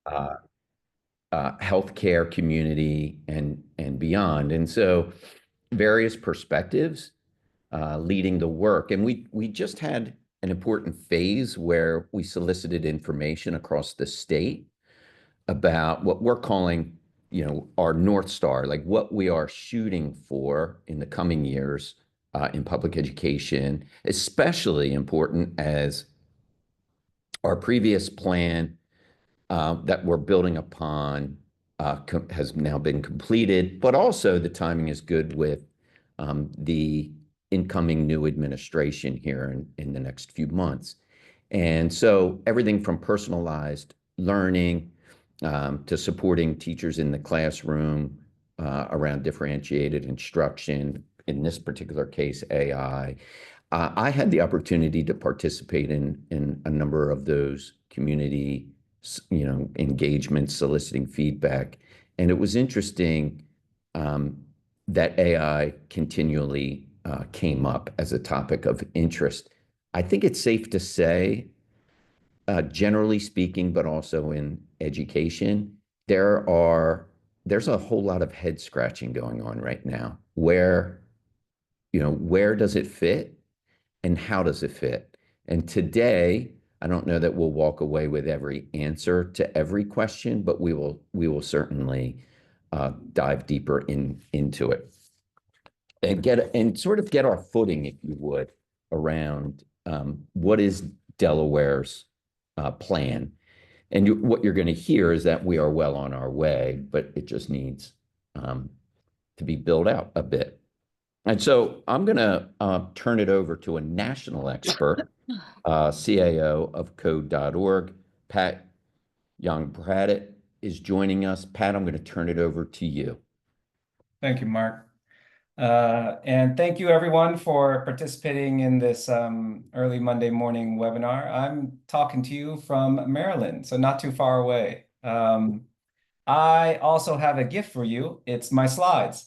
uh, healthcare community, and beyond. And so various perspectives leading the work. And we just had an important phase where we solicited information across the state about what we're calling, our North Star, like what we are shooting for in the coming years in public education, especially important as our previous plan that we're building upon has now been completed, but also the timing is good with the incoming new administration here in the next few months. And so everything from personalized learning to supporting teachers in the classroom around differentiated instruction, in this particular case, AI. I had the opportunity to participate in a number of those community engagements, soliciting feedback. And it was interesting that AI continually came up as a topic of interest. I think it's safe to say, generally speaking, but also in education, there's a whole lot of head scratching going on right now. Where does it fit and how does it fit? And today, I don't know that we'll walk away with every answer to every question, but we will certainly dive deeper into it and sort of get our footing, if you would, around what is Delaware's plan. And what you're going to hear is that we are well on our way, but it just needs to be built out a bit. And so I'm going to turn it over to a national expert, CAO of code.org. Pat Yongpradit is joining us. Pat, I'm going to turn it over to you. Thank you, Mark. And thank you, everyone, for participating in this early Monday morning webinar. I'm talking to you from Maryland, so not too far away. I also have a gift for you. It's my slides.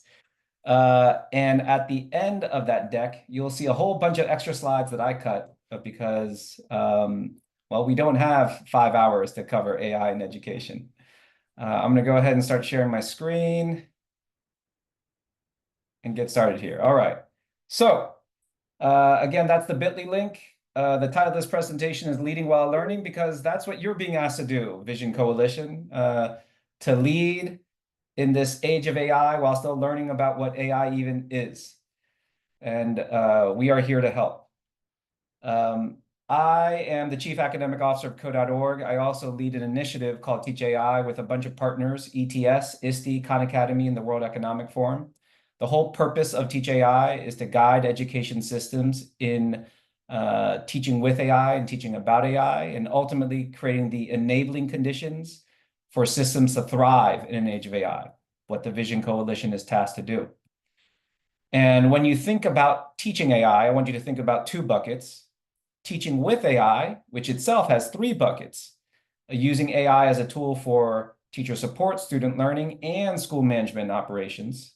And at the end of that deck, you'll see a whole bunch of extra slides that I cut because, well, we don't have 5 hours to cover AI in education. I'm going to go ahead and start sharing my screen and get started here. All right. So again, that's the bit.ly link. The title of this presentation is Leading While Learning, because that's what you're being asked to do, Vision Coalition, to lead in this age of AI while still learning about what AI even is. And we are here to help. I am the Chief Academic Officer of code.org. I also lead an initiative called Teach AI with a bunch of partners, ETS, ISTE, Khan Academy, and the World Economic Forum. The whole purpose of Teach AI is to guide education systems in teaching with AI and teaching about AI, and ultimately creating the enabling conditions for systems to thrive in an age of AI, what the Vision Coalition is tasked to do. And when you think about teaching AI, I want you to think about 2 buckets. Teaching with AI, which itself has 3 buckets, using AI as a tool for teacher support, student learning, and school management operations.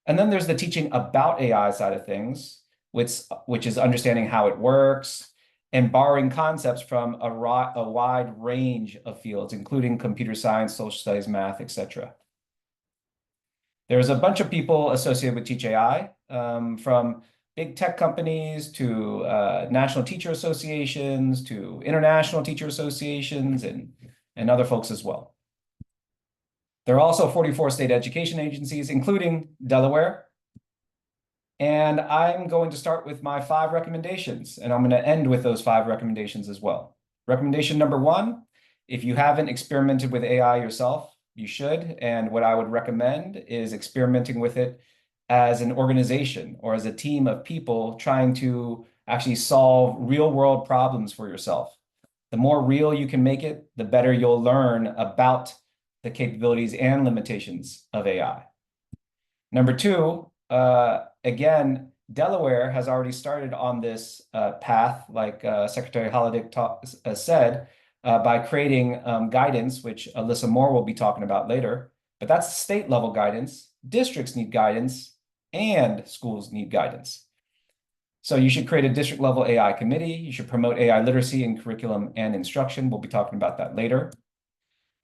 And then there's the teaching about AI side of things, which is understanding how it works and borrowing concepts from a wide range of fields, including computer science, social studies, math, etc. There's a bunch of people associated with Teach AI, from big tech companies to national teacher associations to international teacher associations and other folks as well. There are also 44 state education agencies, including Delaware. And I'm going to start with my 5 recommendations, and I'm going to end with those 5 recommendations as well. Recommendation number 1, if you haven't experimented with AI yourself, you should. And what I would recommend is experimenting with it as an organization or as a team of people trying to actually solve real-world problems for yourself. The more real you can make it, the better you'll learn about the capabilities and limitations of AI. Number 2, again, Delaware has already started on this path, like Secretary Holodick said, by creating guidance, which Alyssa Moore will be talking about later. But that's state level guidance. Districts need guidance and schools need guidance. So you should create a district level AI committee. You should promote AI literacy in curriculum and instruction. We'll be talking about that later.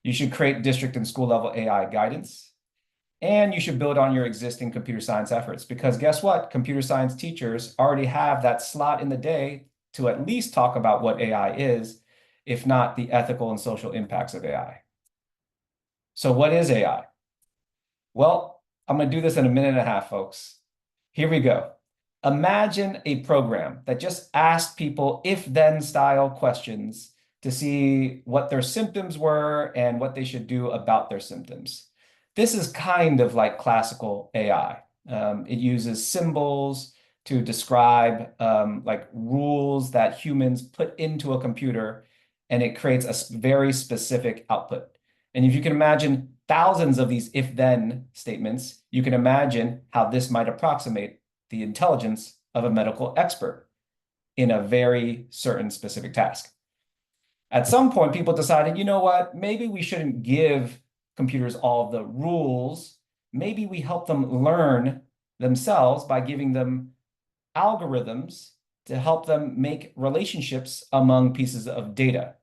You should create district and school level AI guidance. And you should build on your existing computer science efforts, because guess what? Computer science teachers already have that slot in the day to at least talk about what AI is, if not the ethical and social impacts of AI. So what is AI? Well, I'm going to do this in a minute and a half, folks. Here we go. Imagine a program that just asked people if-then style questions to see what their symptoms were and what they should do about their symptoms. This is kind of like classical AI. It uses symbols to describe like rules that humans put into a computer, and it creates a very specific output. And if you can imagine thousands of these if-then statements, you can imagine how this might approximate the intelligence of a medical expert in a very certain specific task. At some point, people decided, you know what, maybe we shouldn't give computers all the rules. Maybe we help them learn themselves by giving them algorithms to help them make relationships among pieces of data.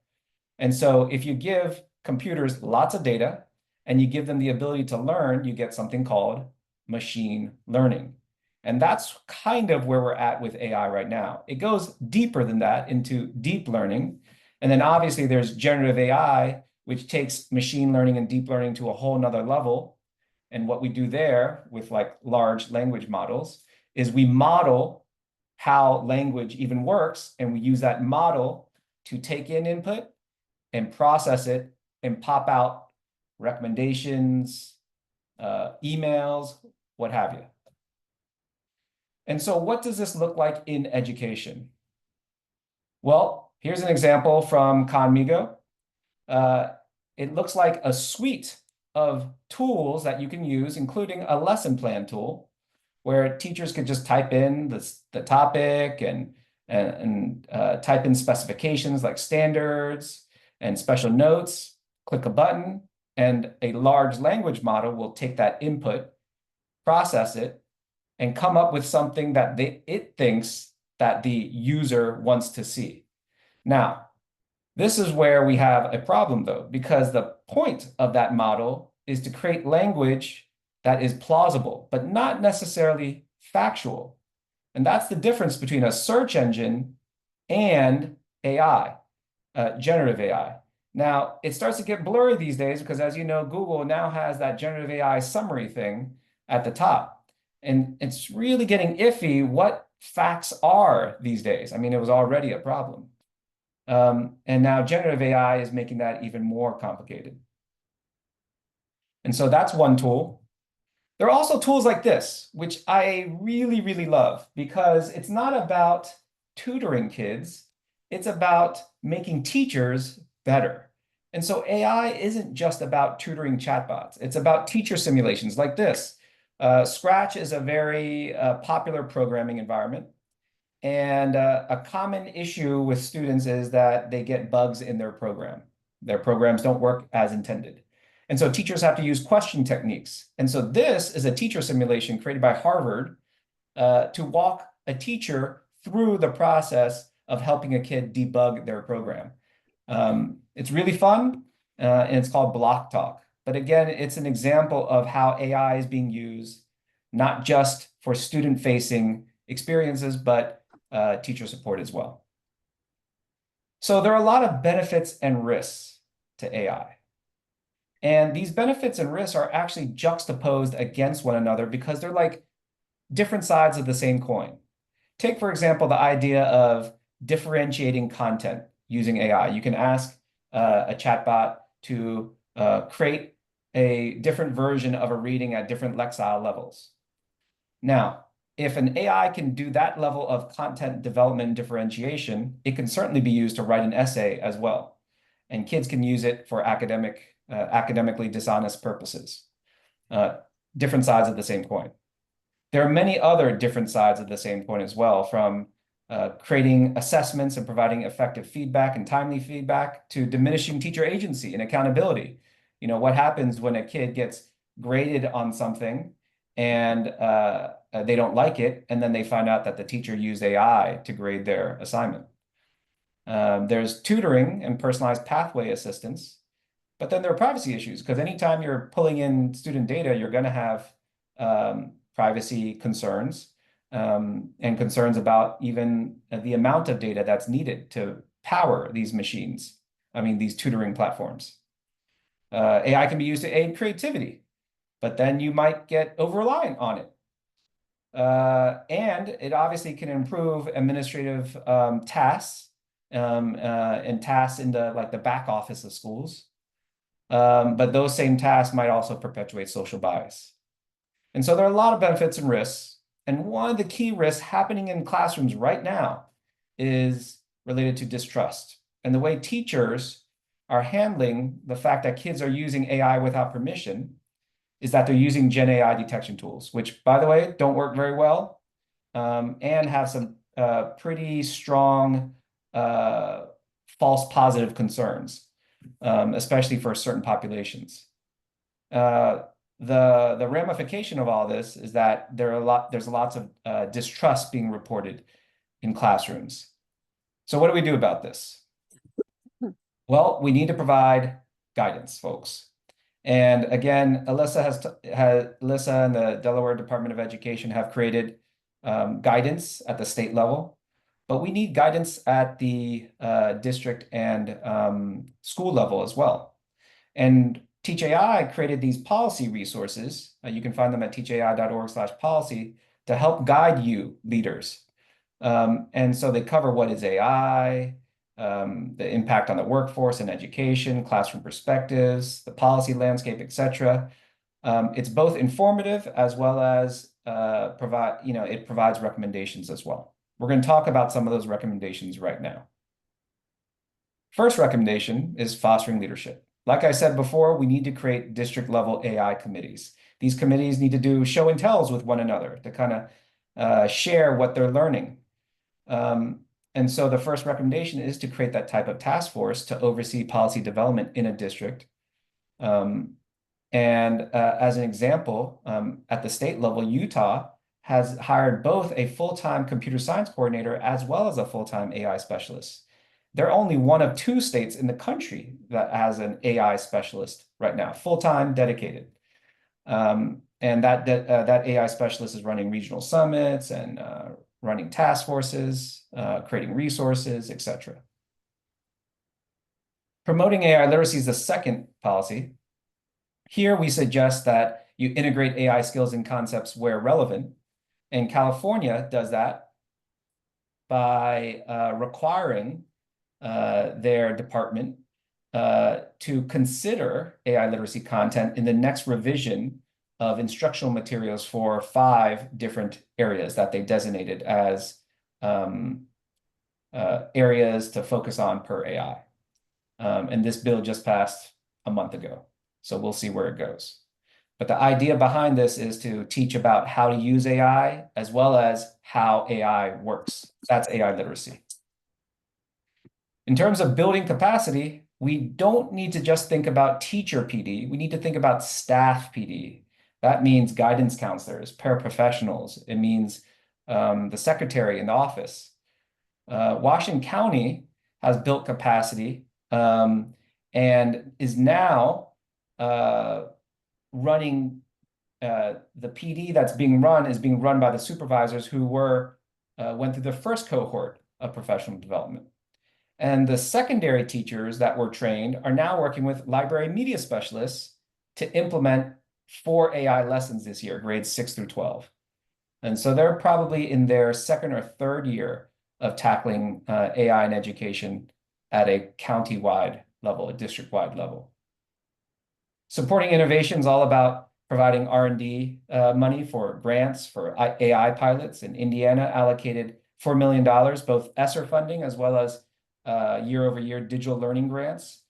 And so if you give computers lots of data and you give them the ability to learn, you get something called machine learning. And that's kind of where we're at with AI right now. It goes deeper than that into deep learning. And then obviously there's generative AI, which takes machine learning and deep learning to a whole nother level. And what we do there with like large language models is we model how language even works. And we use that model to take in input and process it and pop out recommendations, emails, what have you. And so what does this look like in education? Well, here's an example from Conmigo. It looks like a suite of tools that you can use, including a lesson plan tool, where teachers could just type in the topic and type in specifications like standards and special notes, click a button, and a large language model will take that input, process it, and come up with something that it thinks that the user wants to see. Now, this is where we have a problem, though, because the point of that model is to create language that is plausible, but not necessarily factual. And that's the difference between a search engine and AI, generative AI. Now, it starts to get blurry these days because, as you know, Google now has that generative AI summary thing at the top. And it's really getting iffy what facts are these days. I mean, it was already a problem. And now generative AI is making that even more complicated. And so that's one tool. There are also tools like this, which I really, really love, because it's not about tutoring kids. It's about making teachers better. And so AI isn't just about tutoring chatbots. It's about teacher simulations like this. Scratch is a very popular programming environment. And a common issue with students is that they get bugs in their program. Their programs don't work as intended. And so teachers have to use question techniques. And so this is a teacher simulation created by Harvard to walk a teacher through the process of helping a kid debug their program. It's really fun, and it's called Block Talk. But again, it's an example of how AI is being used, not just for student-facing experiences, but teacher support as well. So there are a lot of benefits and risks to AI. And these benefits and risks are actually juxtaposed against one another because they're like different sides of the same coin. Take, for example, the idea of differentiating content using AI. You can ask a chatbot to create a different version of a reading at different lexile levels. Now, if an AI can do that level of content development and differentiation, it can certainly be used to write an essay as well. And kids can use it for academically dishonest purposes. Different sides of the same coin. There are many other different sides of the same coin as well, from creating assessments and providing effective feedback and timely feedback to diminishing teacher agency and accountability. You know, what happens when a kid gets graded on something and they don't like it, and then they find out that the teacher used AI to grade their assignment. There's tutoring and personalized pathway assistance, but then there are privacy issues because anytime you're pulling in student data, you're going to have privacy concerns and concerns about even the amount of data that's needed to power these machines. I mean, these tutoring platforms. AI can be used to aid creativity, but then you might get over-reliant on it. And it obviously can improve administrative tasks and tasks in the back office of schools. But those same tasks might also perpetuate social bias. And so there are a lot of benefits and risks. And one of the key risks happening in classrooms right now is related to distrust. And the way teachers are handling the fact that kids are using AI without permission is that they're using Gen AI detection tools, which, by the way, don't work very well and have some pretty strong false positive concerns, especially for certain populations. The ramification of all this is that there's lots of distrust being reported in classrooms. So what do we do about this? Well, we need to provide guidance, folks. And again, Alyssa and the Delaware Department of Education have created guidance at the state level, but we need guidance at the district and school level as well. And Teach AI created these policy resources. You can find them at teachai.org/policy to help guide you leaders. And so they cover what is AI, the impact on the workforce and education, classroom perspectives, the policy landscape, etc. It's both informative as well as it provides recommendations as well. We're going to talk about some of those recommendations right now. First recommendation is fostering leadership. Like I said before, we need to create district-level AI committees. These committees need to do show and tells with one another to kind of share what they're learning. And so the first recommendation is to create that type of task force to oversee policy development in a district. And as an example, at the state level, Utah has hired both a full-time computer science coordinator as well as a full-time AI specialist. They're only one of 2 states in the country that has an AI specialist right now, full-time, dedicated. And that AI specialist is running regional summits and running task forces, creating resources, etc. Promoting AI literacy is the second policy. Here we suggest that you integrate AI skills and concepts where relevant. And California does that by requiring their department to consider AI literacy content in the next revision of instructional materials for 5 different areas that they designated as areas to focus on per AI. And this bill just passed a month ago, so we'll see where it goes. But the idea behind this is to teach about how to use AI as well as how AI works. That's AI literacy. In terms of building capacity, we don't need to just think about teacher PD. We need to think about staff PD. That means guidance counselors, paraprofessionals. It means the secretary in the office. Washington County has built capacity and is now running the PD that's being run is being run by the supervisors who went through the first cohort of professional development. And the secondary teachers that were trained are now working with library media specialists to implement 4 AI lessons this year, grades 6 through 12. And so they're probably in their 2nd or 3rd year of tackling AI in education at a county-wide level, a district-wide level. Supporting innovation is all about providing R&D money for grants for AI pilots. In Indiana, allocated $4 million, both ESSER funding as well as year-over-year digital learning grants.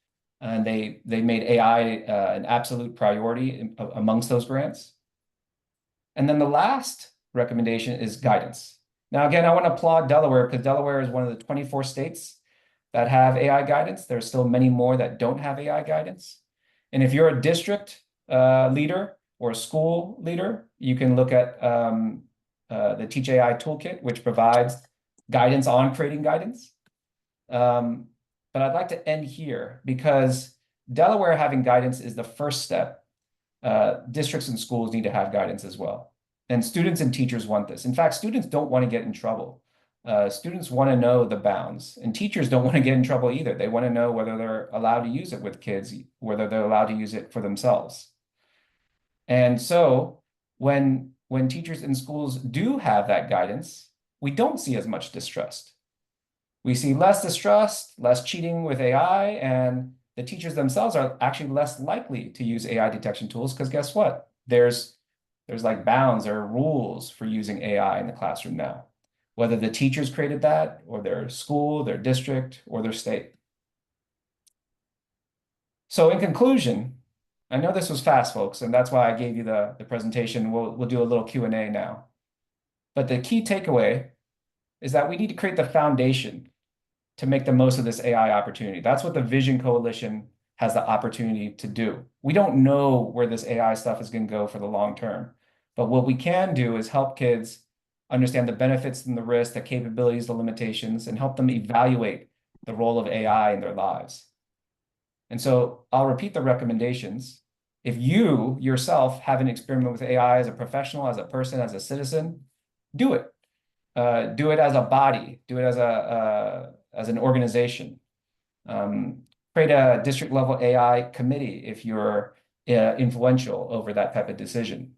And they made AI an absolute priority amongst those grants. And then the last recommendation is guidance. Now, again, I want to applaud Delaware because Delaware is one of the 24 states that have AI guidance. There are still many more that don't have AI guidance. And if you're a district leader or a school leader, you can look at the Teach AI Toolkit, which provides guidance on creating guidance. But I'd like to end here because Delaware having guidance is the first step. Districts and schools need to have guidance as well. And students and teachers want this. In fact, students don't want to get in trouble. Students want to know the bounds, and teachers don't want to get in trouble either. They want to know whether they're allowed to use it with kids, whether they're allowed to use it for themselves. And so when teachers in schools do have that guidance, we don't see as much distrust. We see less distrust, less cheating with AI, and the teachers themselves are actually less likely to use AI detection tools because guess what? There's like bounds or rules for using AI in the classroom now, whether the teachers created that or their school, their district, or their state. So in conclusion, I know this was fast, folks, and that's why I gave you the presentation. We'll do a little Q&A now. But the key takeaway is that we need to create the foundation to make the most of this AI opportunity. That's what the Vision Coalition has the opportunity to do. We don't know where this AI stuff is going to go for the long term, but what we can do is help kids understand the benefits and the risks, the capabilities, the limitations, and help them evaluate the role of AI in their lives. And so I'll repeat the recommendations. If you yourself have an experiment with AI as a professional, as a person, as a citizen, do it. Do it as a body. Do it as an organization. Create a district level AI committee if you're influential over that type of decision.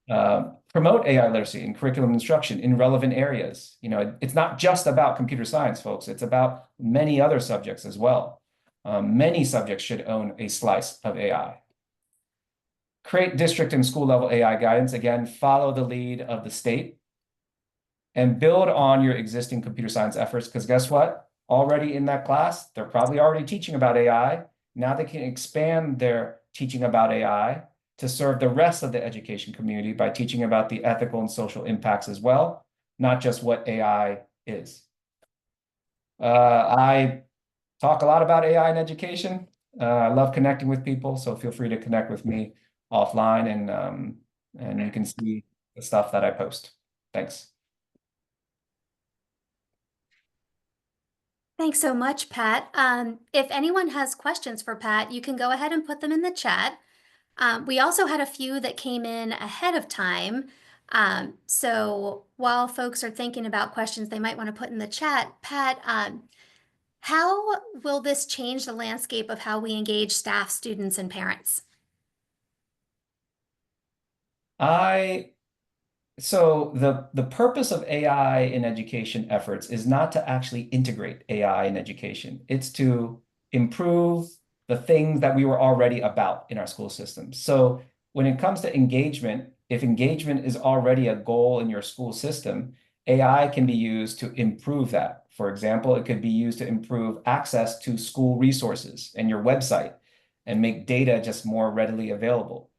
Promote AI literacy in curriculum instruction in relevant areas. You know, it's not just about computer science, folks. It's about many other subjects as well. Many subjects should own a slice of AI. Create district and school level AI guidance. Again, follow the lead of the state and build on your existing computer science efforts because guess what? Already in that class, they're probably already teaching about AI. Now they can expand their teaching about AI to serve the rest of the education community by teaching about the ethical and social impacts as well, not just what AI is. I talk a lot about AI in education. I love connecting with people, so feel free to connect with me offline and you can see the stuff that I post. Thanks. Thanks so much, Pat. If anyone has questions for Pat, you can go ahead and put them in the chat. We also had a few that came in ahead of time. So while folks are thinking about questions they might want to put in the chat, Pat, how will this change the landscape of how we engage staff, students, and parents? So the purpose of AI in education efforts is not to actually integrate AI in education. It's to improve the things that we were already about in our school systems. So when it comes to engagement, if engagement is already a goal in your school system, AI can be used to improve that. For example, it could be used to improve access to school resources and your website and make data just more readily available.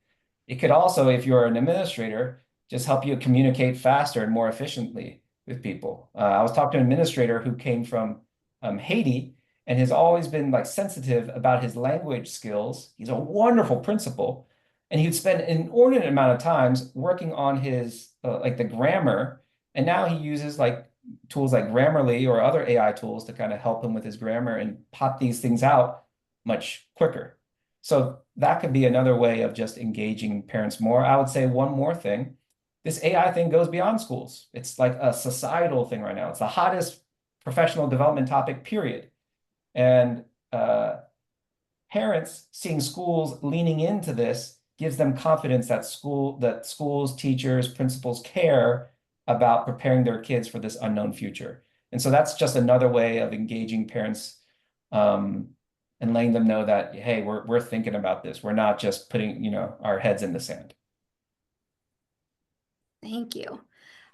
It could also, if you're an administrator, just help you communicate faster and more efficiently with people. I was talking to an administrator who came from Haiti and has always been like sensitive about his language skills. He's a wonderful principal, and he'd spend an inordinate amount of times working on his like the grammar. And now he uses like tools like Grammarly or other AI tools to kind of help him with his grammar and pop these things out much quicker. So that could be another way of just engaging parents more. I would say one more thing. This AI thing goes beyond schools. It's like a societal thing right now. It's the hottest professional development topic, period. And parents seeing schools leaning into this gives them confidence that schools, teachers, principals care about preparing their kids for this unknown future. And so that's just another way of engaging parents and letting them know that, hey, we're thinking about this. We're not just putting, you know, our heads in the sand. Thank you.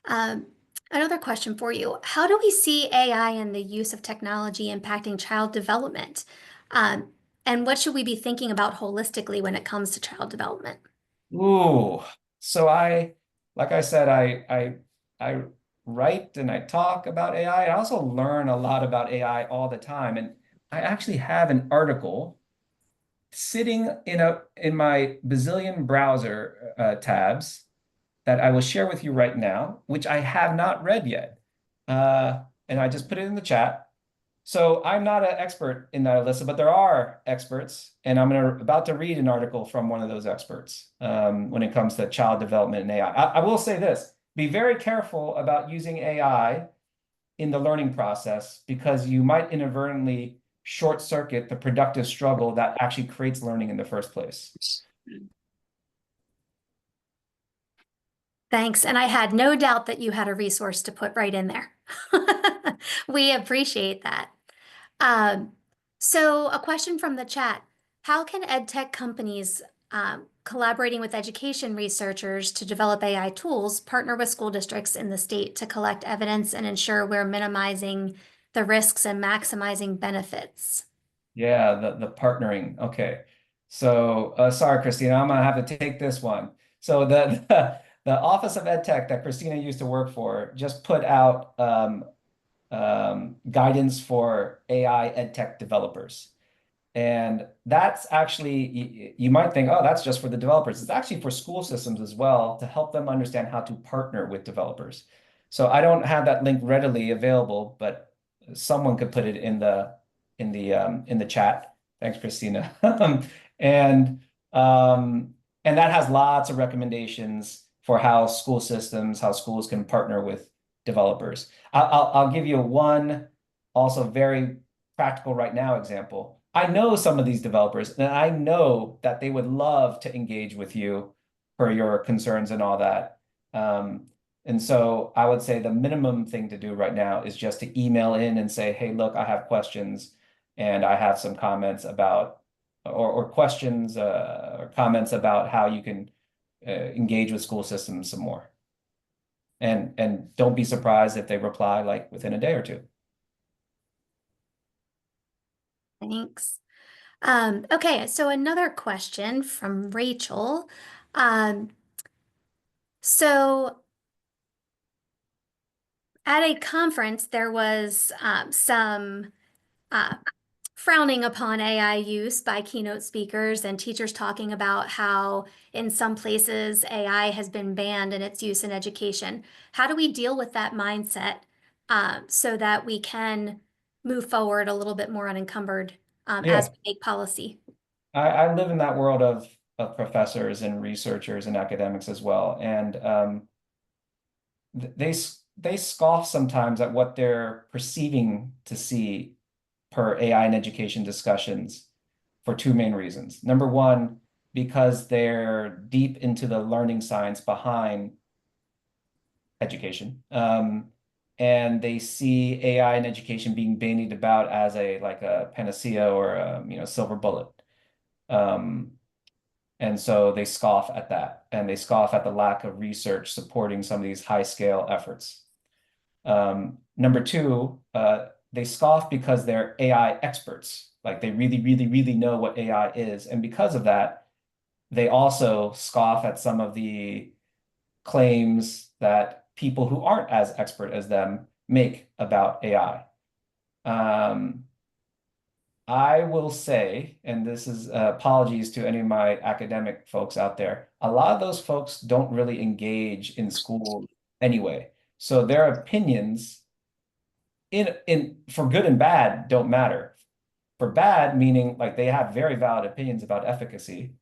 Another question for you. How do we see AI and the use of technology impacting child development? And what should we be thinking about holistically when it comes to child development? Ooh, so like I said, I write and I talk about AI. I also learn a lot about AI all the time. And I actually have an article sitting in my bazillion browser tabs that I will share with you right now, which I have not read yet. And I just put it in the chat. So I'm not an expert in that, Alyssa, but there are experts, and I'm about to read an article from one of those experts when it comes to child development and AI. I will say this: be very careful about using AI in the learning process because you might inadvertently short circuit the productive struggle that actually creates learning in the first place. Thanks. And I had no doubt that you had a resource to put right in there. We appreciate that. Um, so a question from the chat. How can ed tech companies collaborating with education researchers to develop AI tools partner with school districts in the state to collect evidence and ensure we're minimizing the risks and maximizing benefits? Yeah, the partnering. Okay. So sorry, Christina, I'm gonna have to take this one. So the Office of Ed Tech that Christina used to work for just put out guidance for AI ed tech developers. And that's actually, you might think, oh, that's just for the developers. It's actually for school systems as well to help them understand how to partner with developers. So I don't have that link readily available, but someone could put it in the chat. Thanks, Christina. And and that has lots of recommendations for how school systems, how schools can partner with developers. I'll give you one also very practical right now example. I know some of these developers, and I know that they would love to engage with you for your concerns and all that. And so I would say the minimum thing to do right now is just to email in and say, hey, look, I have questions and I have some comments about, or questions or comments about how you can engage with school systems some more. And don't be surprised if they reply like within a day or two. Thanks. Okay, so another question from Rachel. So at a conference, there was some uh, frowning upon AI use by keynote speakers and teachers talking about how in some places AI has been banned in its use in education. How do we deal with that mindset so that we can move forward a little bit more unencumbered as Yeah, we make policy? I live in that world of professors and researchers and academics as well. And they scoff sometimes at what they're perceiving to see per AI and education discussions for two main reasons. Number one, because they're deep into the learning science behind education. And they see AI and education being bandied about as like a panacea or a silver bullet. And so they scoff at that, and they scoff at the lack of research supporting some of these high-scale efforts. Number two, they scoff because they're AI experts. Like they really, really, really know what AI is. And because of that, they also scoff at some of the claims that people who aren't as expert as them make about AI. I will say, and this is apologies to any of my academic folks out there, a lot of those folks don't really engage in school anyway. So their opinions in for good and bad don't matter. For bad, meaning like they have very valid opinions about efficacy.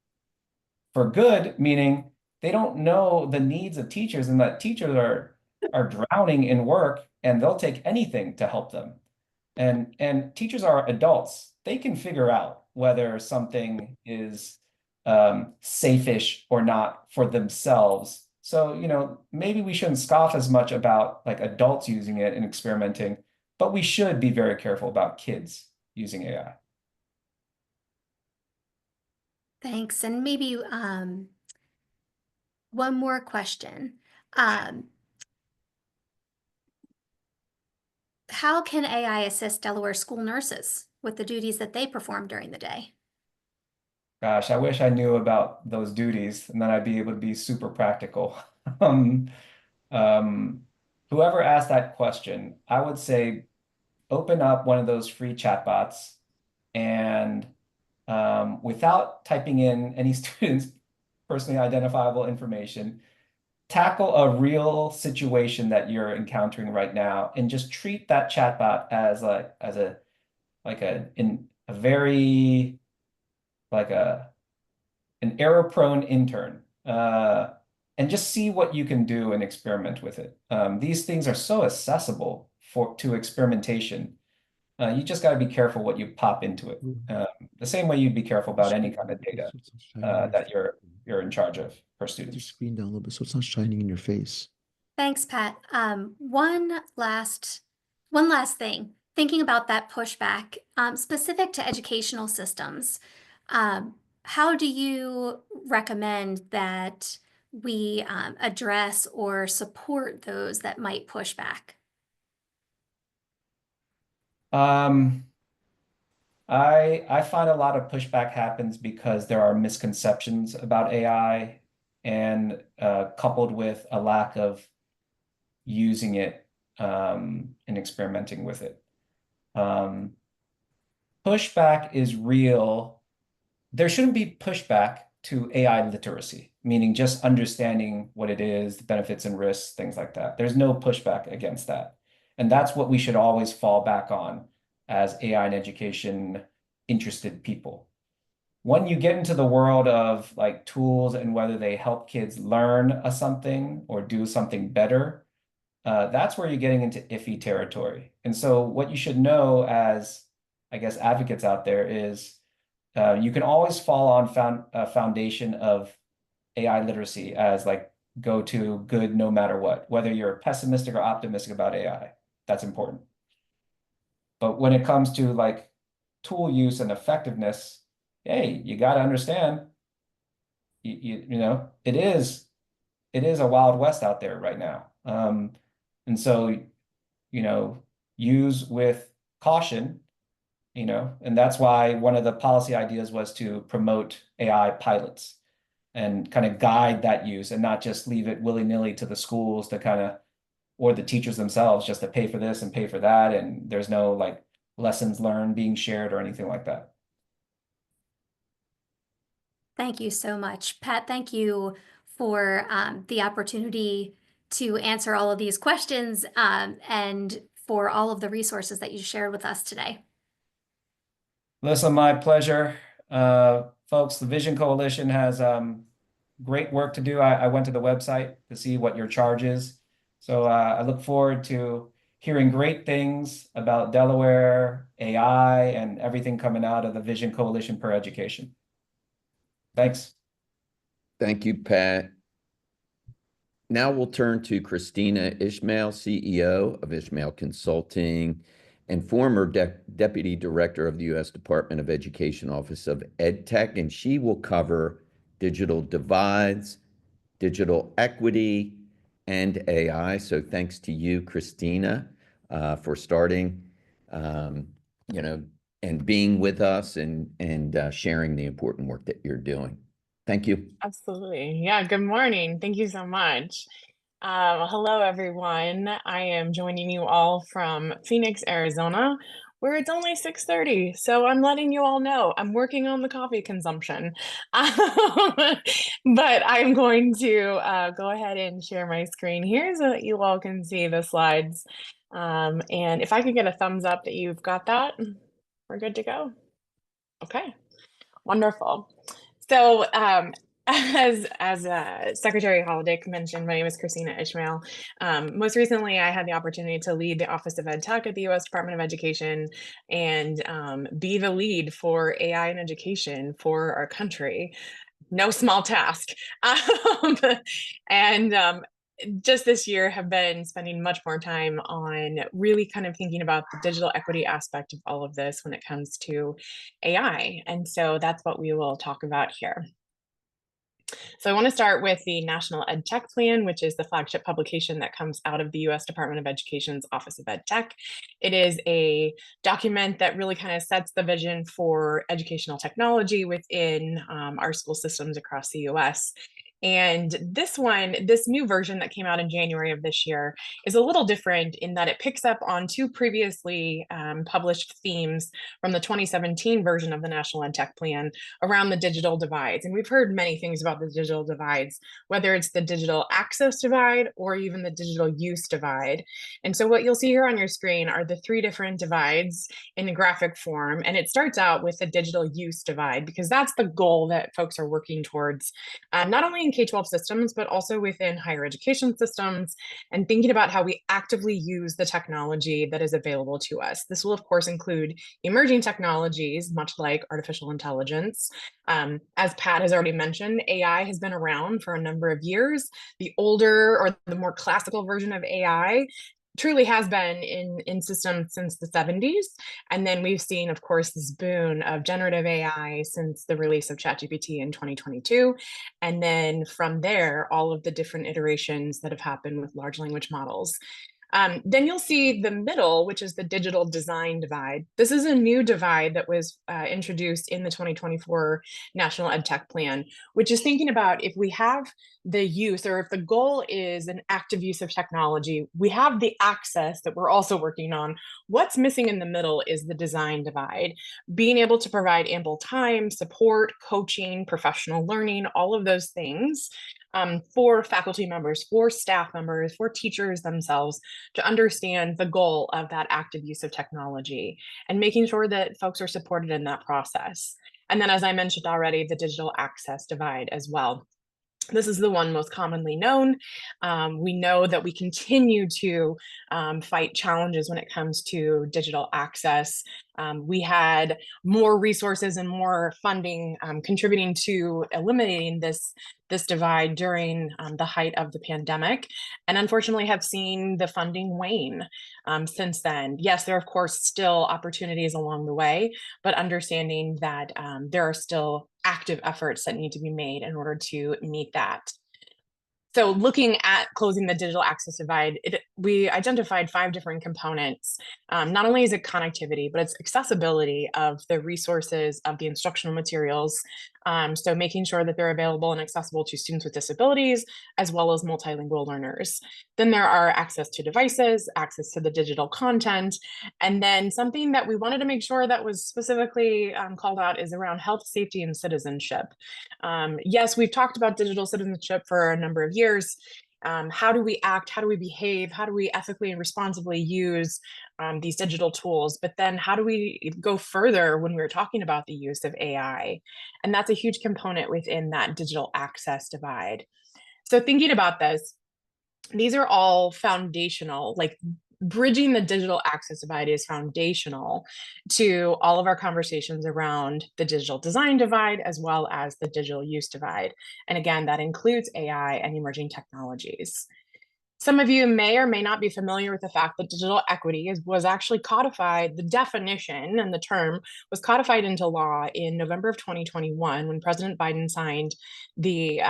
For good, meaning they don't know the needs of teachers and that teachers are drowning in work and they'll take anything to help them. And teachers are adults. They can figure out whether something is safe-ish or not for themselves. So, maybe we shouldn't scoff as much about like adults using it and experimenting, but we should be very careful about kids using AI. Thanks. And maybe one more question. How can AI assist Delaware school nurses with the duties that they perform during the day? Gosh, I wish I knew about those duties and then I'd be able to be super practical. Um, whoever asked that question, I would say open up one of those free chatbots and without typing in any student's personally identifiable information. Tackle a real situation that you're encountering right now, and just treat that chatbot as an error-prone intern, and just see what you can do and experiment with it. These things are so accessible to experimentation. You just got to be careful what you pop into it. The same way you'd be careful about any kind of data that you're in charge of per student. Your screen down a little bit so it's not shining in your face. Thanks, Pat. One last thing. Thinking about that pushback, specific to educational systems, how do you recommend that we address or support those that might push back? I find a lot of pushback happens because there are misconceptions about AI, and coupled with a lack of using it and experimenting with it. Pushback is real. There shouldn't be pushback to AI literacy, meaning just understanding what it is, the benefits and risks, things like that. There's no pushback against that. And that's what we should always fall back on as AI and education interested people. When you get into the world of like tools and whether they help kids learn something or do something better, that's where you're getting into iffy territory. And so what you should know as, I guess, advocates out there is you can always fall on a foundation of AI literacy as like go to good no matter what, whether you're pessimistic or optimistic about AI. That's important. But when it comes to like tool use and effectiveness, hey, you got to understand, you know, it is a Wild West out there right now. And so, you know, use with caution, you know, and that's why one of the policy ideas was to promote AI pilots and kind of guide that use and not just leave it willy-nilly to the schools to kind of, or the teachers themselves just to pay for this and pay for that. And there's no like lessons learned being shared or anything like that. Thank you so much, Pat. Thank you for the opportunity to answer all of these questions and for all of the resources that you shared with us today. Alyssa, my pleasure. Folks, the Vision Coalition has great work to do. I went to the website to see what your charge is. So I look forward to hearing great things about Delaware, AI, and everything coming out of the Vision Coalition for Education. Thanks. Thank you, Pat. Now we'll turn to Kristina Ishmael, CEO of Ishmael Consulting and former Deputy Director of the U.S. Department of Education Office of EdTech, and she will cover digital divides, digital equity, and AI. So thanks to you, Kristina, for starting, you know, and being with us and sharing the important work that you're doing. Thank you. Absolutely. Yeah, good morning. Thank you so much. Hello, everyone. I am joining you all from Phoenix, Arizona, where it's only 6:30. So I'm letting you all know I'm working on the coffee consumption. But I'm going to go ahead and share my screen here so that you all can see the slides. And if I could get a thumbs up that you've got that, we're good to go. Okay, wonderful. So as Secretary Holodick mentioned, my name is Kristina Ishmael. Most recently, I had the opportunity to lead the Office of EdTech at the U.S. Department of Education and be the lead for AI in education for our country. No small task. Just this year have been spending much more time on really kind of thinking about the digital equity aspect of all of this when it comes to AI. And so that's what we will talk about here. So I want to start with the National EdTech Plan, which is the flagship publication that comes out of the U.S. Department of Education's Office of EdTech. It is a document that really kind of sets the vision for educational technology within our school systems across the U.S. And this new version that came out in January of this year is a little different in that it picks up on two previously published themes from the 2017 version of the National Ed Tech Plan around the digital divides. And we've heard many things about the digital divides, whether it's the digital access divide or even the digital use divide. And so what you'll see here on your screen are the three different divides in a graphic form. And it starts out with the digital use divide, because that's the goal that folks are working towards, not only in K-12 systems, but also within higher education systems, and thinking about how we actively use the technology that is available to us. This will, of course, include emerging technologies, much like artificial intelligence. As Pat has already mentioned, AI has been around for a number of years. The older or the more classical version of AI truly has been in systems since the 70s. And then we've seen, of course, this boon of generative AI since the release of ChatGPT in 2022. And then from there, all of the different iterations that have happened with large language models. Then you'll see the middle, which is the digital design divide. This is a new divide that was introduced in the 2024 National Ed Tech Plan, which is thinking about if we have the use, or if the goal is an active use of technology, we have the access that we're also working on. What's missing in the middle is the design divide. Being able to provide ample time, support, coaching, professional learning, all of those things for faculty members, for staff members, for teachers themselves, to understand the goal of that active use of technology and making sure that folks are supported in that process. And then, as I mentioned already, the digital access divide as well. This is the one most commonly known. We know that we continue to fight challenges when it comes to digital access. We had more resources and more funding contributing to eliminating this divide during the height of the pandemic, and unfortunately have seen the funding wane since then. Yes, there are, of course, still opportunities along the way, but understanding that there are still active efforts that need to be made in order to meet that. So looking at closing the digital access divide, we identified 5 different components. Not only is it connectivity, but it's accessibility of the resources, of the instructional materials. So making sure that they're available and accessible to students with disabilities, as well as multilingual learners. Then there are access to devices, access to the digital content. And then something that we wanted to make sure that was specifically called out is around health, safety, and citizenship. Yes, we've talked about digital citizenship for a number of years. How do we act? How do we behave? How do we ethically and responsibly use these digital tools? But then how do we go further when we're talking about the use of AI? And that's a huge component within that digital access divide. So thinking about this, these are all foundational, like bridging the digital access divide is foundational to all of our conversations around the digital design divide, as well as the digital use divide. And again, that includes AI and emerging technologies. Some of you may or may not be familiar with the fact that digital equity was actually codified. The definition and the term was codified into law in November of 2021 when President Biden signed the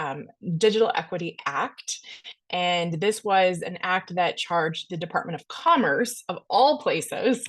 Digital Equity Act. And this was an act that charged the Department of Commerce, of all places,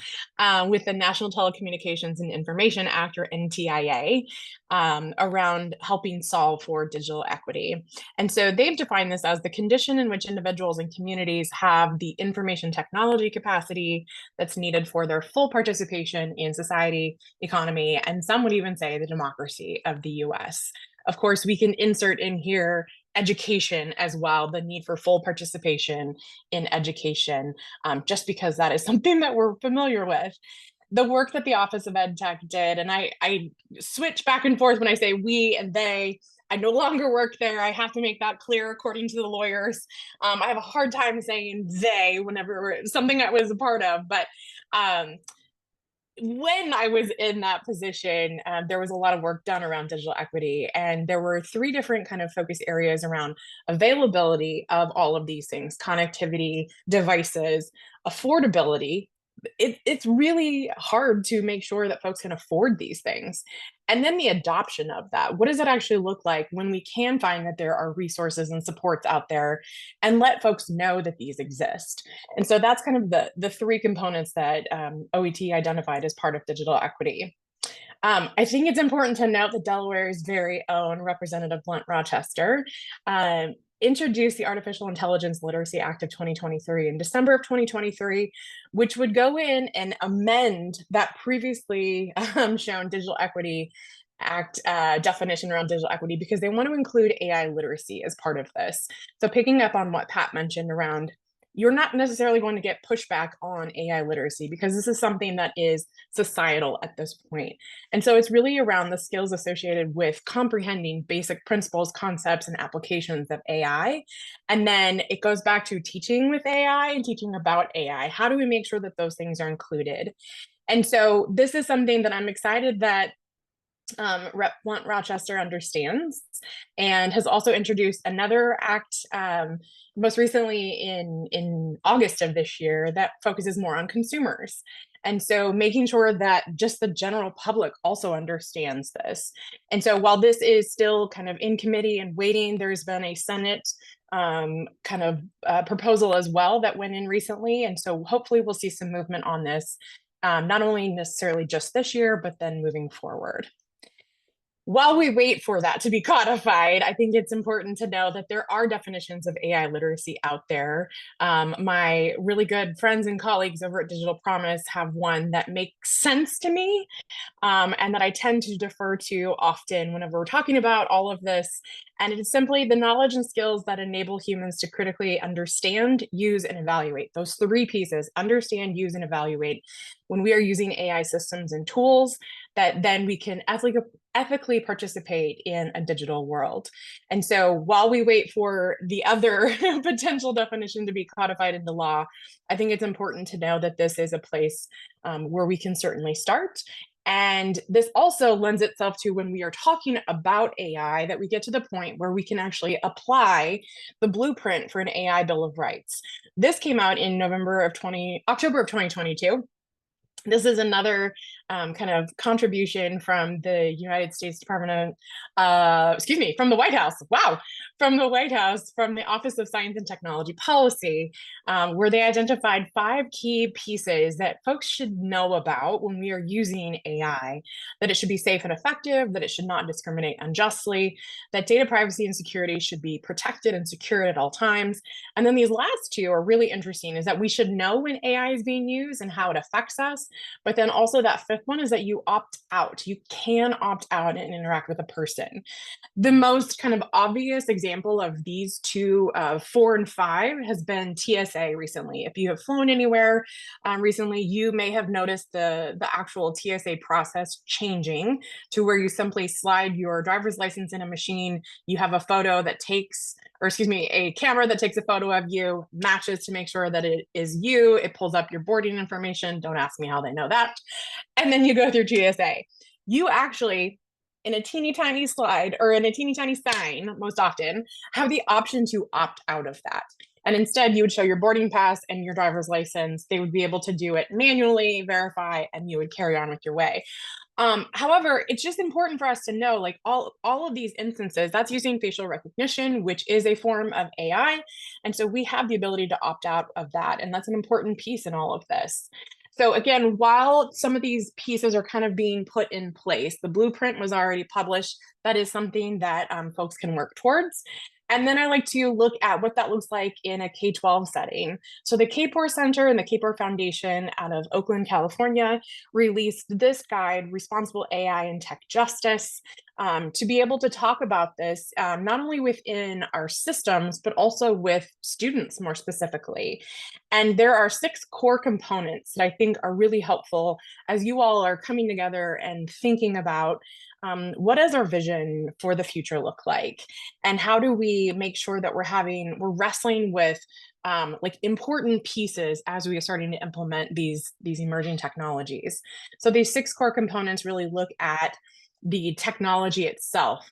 with the National Telecommunications and Information Act, or NTIA, around helping solve for digital equity. And so they've defined this as the condition in which individuals and communities have the information technology capacity that's needed for their full participation in society, economy, and some would even say the democracy of the US. Of course, we can insert in here education as well, the need for full participation in education, just because that is something that we're familiar with. The work that the Office of Ed Tech did, and I switch back and forth when I say we and they. I no longer work there. I have to make that clear according to the lawyers. I have a hard time saying they whenever something I was a part of, but when I was in that position, there was a lot of work done around digital equity, and there were 3 different kind of focus areas around availability of all of these things: connectivity, devices, affordability. It's really hard to make sure that folks can afford these things. And then the adoption of that. What does it actually look like when we can find that there are resources and supports out there, and let folks know that these exist? And so that's kind of the 3 components that OET identified as part of digital equity. I think it's important to note that Delaware's very own Representative Blunt Rochester introduced the Artificial Intelligence Literacy Act of 2023 in December of 2023, which would go in and amend that previously shown Digital Equity Act definition around digital equity, because they want to include AI literacy as part of this. So picking up on what Pat mentioned around, you're not necessarily going to get pushback on AI literacy because this is something that is societal at this point. And so it's really around the skills associated with comprehending basic principles, concepts, and applications of AI. And then it goes back to teaching with AI and teaching about AI. How do we make sure that those things are included? And so this is something that I'm excited that Rep. Blunt Rochester understands, and has also introduced another act most recently in August of this year that focuses more on consumers. And so making sure that just the general public also understands this. And so while this is still kind of in committee and waiting, there's been a Senate kind of proposal as well that went in recently. And so hopefully we'll see some movement on this, not only necessarily just this year, but then moving forward. While we wait for that to be codified, I think it's important to know that there are definitions of AI literacy out there. My really good friends and colleagues over at Digital Promise have one that makes sense to me, and that I tend to defer to often whenever we're talking about all of this. And it is simply the knowledge and skills that enable humans to critically understand, use, and evaluate. Those three pieces: understand, use, and evaluate. When we are using AI systems and tools, that then we can ethically participate in a digital world. And so while we wait for the other potential definition to be codified into law, I think it's important to know that this is a place where we can certainly start. And this also lends itself to, when we are talking about AI, that we get to the point where we can actually apply the blueprint for an AI Bill of Rights. This came out in October of 2022. This is another kind of contribution from the United States Department of, from the White House. Wow, from the White House, from the Office of Science and Technology Policy, where they identified 5 key pieces that folks should know about when we are using AI: that it should be safe and effective, that it should not discriminate unjustly, that data privacy and security should be protected and secured at all times. And then these last 2 are really interesting, is that we should know when AI is being used and how it affects us. But then also that 5th one is that you opt out. You can opt out and interact with a person. The most kind of obvious example of these 2, 4 and 5, has been TSA recently. If you have flown anywhere recently, you may have noticed the actual TSA process changing to where you simply slide your driver's license in a machine. You have a photo that takes, a camera that takes a photo of you, matches to make sure that it is you. It pulls up your boarding information. Don't ask me how they know that. And then you go through TSA. You actually, in a teeny tiny slide or in a teeny tiny sign, most often, have the option to opt out of that. And instead, you would show your boarding pass and your driver's license. They would be able to do it manually, verify, and you would carry on with your way. However, it's just important for us to know, like, all of these instances, that's using facial recognition, which is a form of AI. And so we have the ability to opt out of that. And that's an important piece in all of this. So again, while some of these pieces are kind of being put in place, the blueprint was already published. That is something that folks can work towards. And then I like to look at what that looks like in a K-12 setting. So the KPOR Center and the KPOR Foundation out of Oakland, California, released this guide, Responsible AI and Tech Justice, to be able to talk about this, not only within our systems, but also with students more specifically. And there are 6 core components that I think are really helpful as you all are coming together and thinking about what does our vision for the future look like? And how do we make sure that we're wrestling with like important pieces as we are starting to implement these emerging technologies. So these 6 core components really look at the technology itself,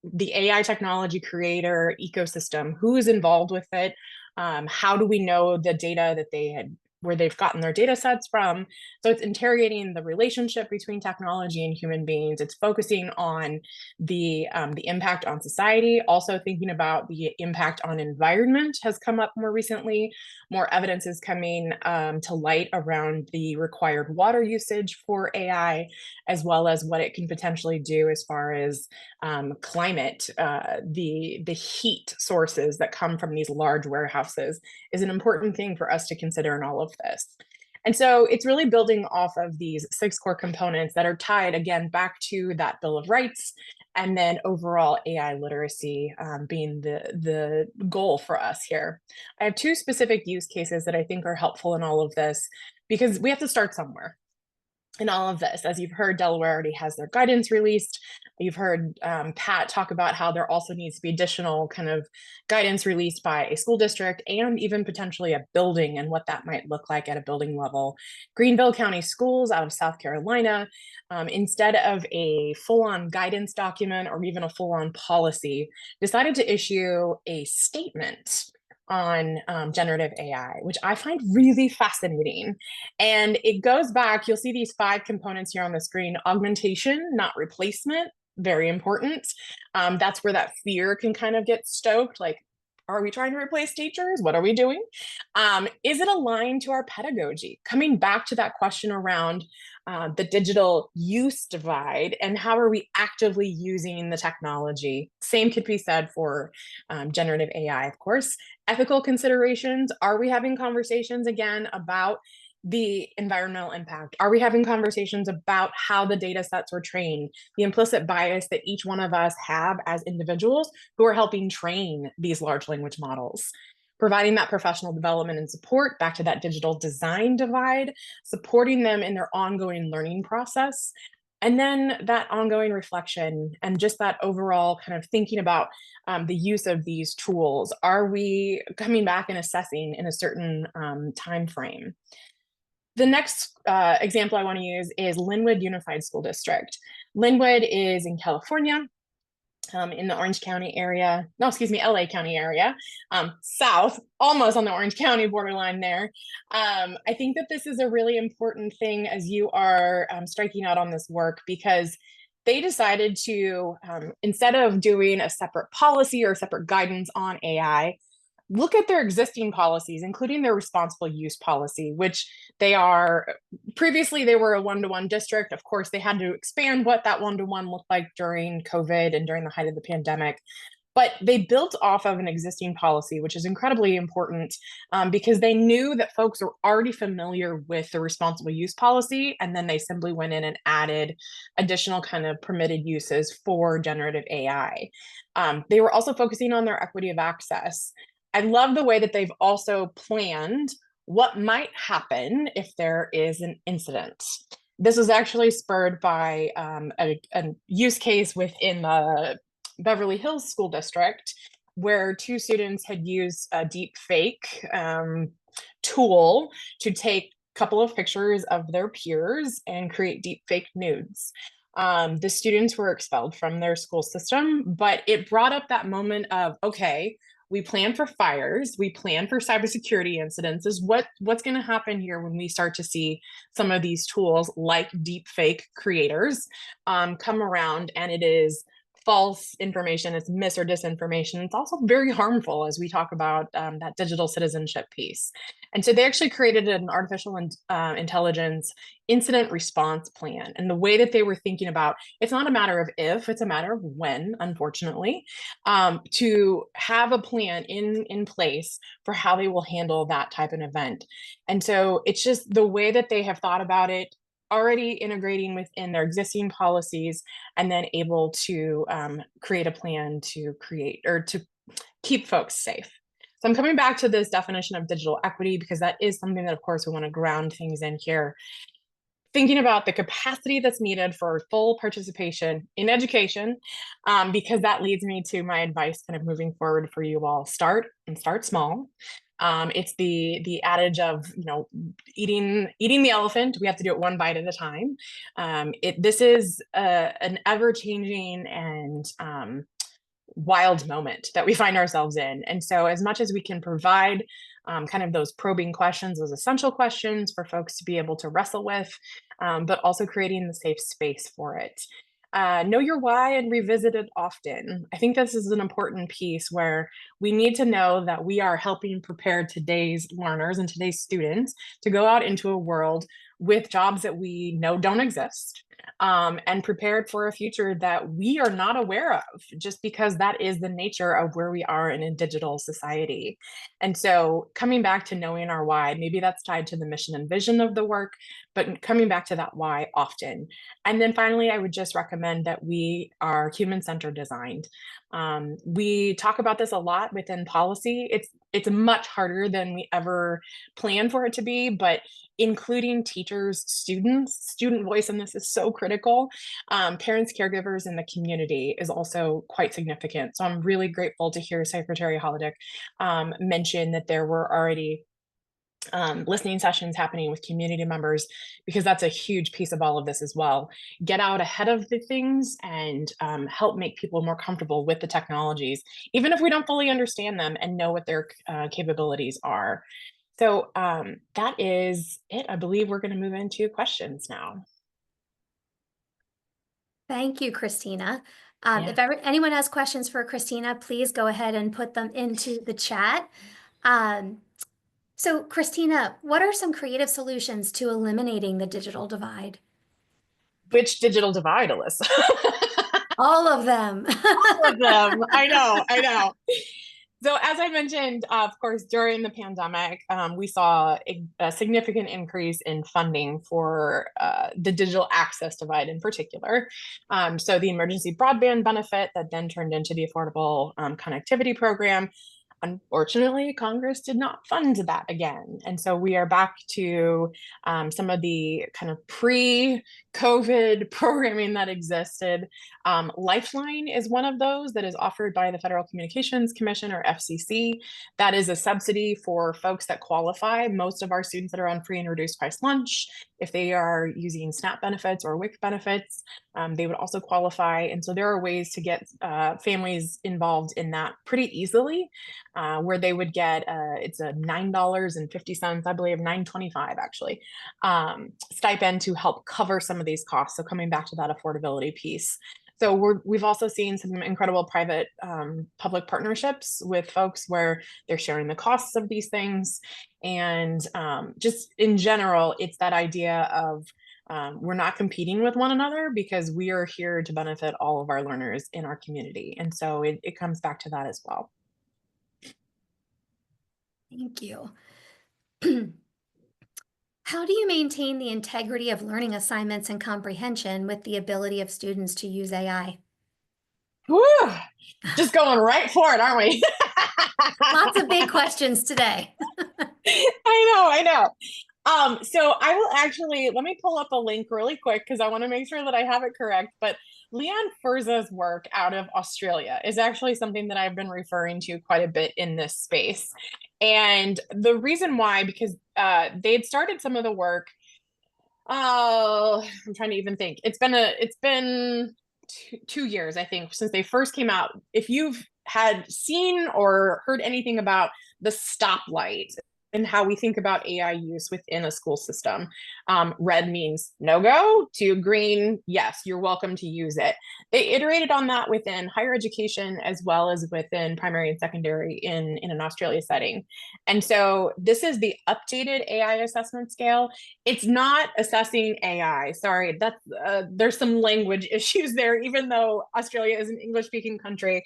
the AI technology creator ecosystem, who is involved with it, how do we know the data that they had where they've gotten their data sets from. So it's interrogating the relationship between technology and human beings. It's focusing on the impact on society, also thinking about the impact on environment has come up more recently. More evidence is coming to light around the required water usage for AI, as well as what it can potentially do as far as climate. The heat sources that come from these large warehouses is an important thing for us to consider in all of this. And so it's really building off of these 6 core components that are tied, again, back to that Bill of Rights, and then overall AI literacy being the goal for us here. I have 2 specific use cases that I think are helpful in all of this, because we have to start somewhere in all of this. As you've heard, Delaware already has their guidance released. You've heard Pat talk about how there also needs to be additional kind of guidance released by a school district and even potentially a building and what that might look like at a building level. Greenville County Schools out of South Carolina, instead of a full-on guidance document or even a full-on policy, decided to issue a statement on generative AI, which I find really fascinating. And it goes back, you'll see these 5 components here on the screen: augmentation, not replacement, very important. That's where that fear can kind of get stoked, like, are we trying to replace teachers? What are we doing? Is it aligned to our pedagogy? Coming back to that question around the digital use divide and how are we actively using the technology? Same could be said for generative AI, of course. Ethical considerations, are we having conversations again about the environmental impact? Are we having conversations about how the data sets were trained, the implicit bias that each one of us have as individuals who are helping train these large language models? Providing that professional development and support, back to that digital design divide, supporting them in their ongoing learning process, and then that ongoing reflection and just that overall kind of thinking about the use of these tools. Are we coming back and assessing in a certain time frame? The next example I want to use is Linwood Unified School District. Linwood is in California, in the Orange County area. No, excuse me, LA County area, south, almost on the Orange County borderline there. I think that this is a really important thing as you are striking out on this work, because they decided to, instead of doing a separate policy or separate guidance on AI, look at their existing policies, including their responsible use policy, which they are, previously they were a one-to-one district. Of course, they had to expand what that one-to-one looked like during COVID and during the height of the pandemic. But they built off of an existing policy, which is incredibly important because they knew that folks are already familiar with the responsible use policy, and then they simply went in and added additional kind of permitted uses for generative AI. They were also focusing on their equity of access. I love the way that they've also planned what might happen if there is an incident. This was actually spurred by a use case within the Beverly Hills School District, where 2 students had used a deep fake tool to take a couple of pictures of their peers and create deep fake nudes. The students were expelled from their school system, but it brought up that moment of, okay, we plan for fires, we plan for cybersecurity incidents. Is what's going to happen here when we start to see some of these tools like deepfake creators come around, and it is false information, it's mis or disinformation. It's also very harmful as we talk about that digital citizenship piece. And so they actually created an artificial intelligence incident response plan. And the way that they were thinking about, it's not a matter of if, it's a matter of when, unfortunately, to have a plan in place for how they will handle that type of event. And so it's just the way that they have thought about it, already integrating within their existing policies, and then able to create a plan to create or to keep folks safe. So I'm coming back to this definition of digital equity, because that is something that, of course, we want to ground things in here. Thinking about the capacity that's needed for full participation in education, because that leads me to my advice kind of moving forward for you all. Start small. It's the adage of, eating the elephant. We have to do it one bite at a time. This is an ever-changing and wild moment that we find ourselves in. And so as much as we can provide kind of those probing questions, those essential questions for folks to be able to wrestle with, but also creating the safe space for it. Know your why and revisit it often. I think this is an important piece where we need to know that we are helping prepare today's learners and today's students to go out into a world with jobs that we know don't exist, and prepared for a future that we are not aware of, just because that is the nature of where we are in a digital society. And so coming back to knowing our why, maybe that's tied to the mission and vision of the work, but coming back to that why often. And then finally, I would just recommend that we are human-centered designed. We talk about this a lot within policy. It's much harder than we ever planned for it to be, but including teachers, students, student voice in this is so critical. Parents, caregivers, and the community is also quite significant. So I'm really grateful to hear Secretary Holodick mention that there were already listening sessions happening with community members, because that's a huge piece of all of this as well. Get out ahead of the things and help make people more comfortable with the technologies, even if we don't fully understand them and know what their capabilities are. So that is it. I believe we're going to move into questions now. Thank you, Kristina. Yeah. If anyone has questions for Kristina, please go ahead and put them into the chat. So Kristina, what are some creative solutions to eliminating the digital divide? Which digital divide, Alyssa? All of them. All of them. I know. So as I mentioned, of course, during the pandemic, we saw a significant increase in funding for the digital access divide in particular. So the emergency broadband benefit that then turned into the affordable connectivity program. Unfortunately, Congress did not fund that again. And so we are back to some of the kind of pre-COVID programming that existed. Lifeline is one of those that is offered by the Federal Communications Commission, or FCC. That is a subsidy for folks that qualify. Most of our students that are on free and reduced price lunch, if they are using SNAP benefits or WIC benefits, they would also qualify. And so there are ways to get families involved in that pretty easily, where they would get, it's a $9.50, I believe, $9.25 actually, stipend to help cover some of these costs. So coming back to that affordability piece. So we've also seen some incredible private public partnerships with folks where they're sharing the costs of these things. And just in general, it's that idea of we're not competing with one another, because we are here to benefit all of our learners in our community. And so it comes back to that as well. Thank you. How do you maintain the integrity of learning assignments and comprehension with the ability of students to use AI? Woo! Just going right for it, aren't we? Lots of big questions today. I know. So I will actually, let me pull up a link really quick because I want to make sure that I have it correct. But Leon Furza's work out of Australia is actually something that I've been referring to quite a bit in this space. And the reason why, because they'd started some of the work. Oh, I'm trying to even think. It's been 2 years, I think, since they first came out. If you've had seen or heard anything about the stoplight and how we think about AI use within a school system. Red means no go, to green, yes, you're welcome to use it. They iterated on that within higher education as well as within primary and secondary in an Australia setting. And so this is the updated AI assessment scale. It's not assessing AI. Sorry, that's there's some language issues there, even though Australia is an English-speaking country.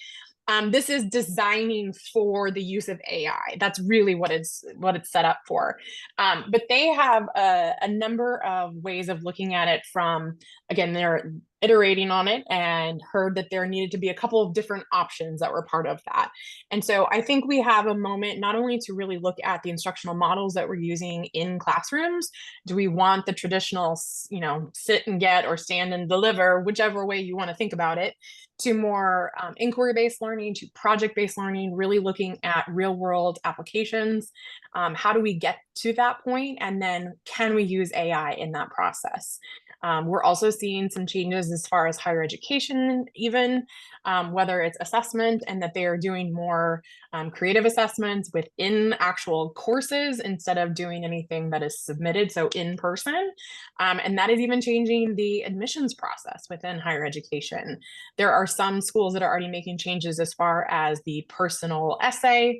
This is designing for the use of AI. That's really what it's set up for. But they have a number of ways of looking at it from, again, they're iterating on it and heard that there needed to be a couple of different options that were part of that. And so I think we have a moment not only to really look at the instructional models that we're using in classrooms. Do we want the traditional, sit and get or stand and deliver, whichever way you want to think about it, to more inquiry-based learning, to project-based learning, really looking at real-world applications. How do we get to that point? And then can we use AI in that process? We're also seeing some changes as far as higher education, even whether it's assessment, and that they are doing more creative assessments within actual courses instead of doing anything that is submitted, so in person. And that is even changing the admissions process within higher education. There are some schools that are already making changes as far as the personal essay,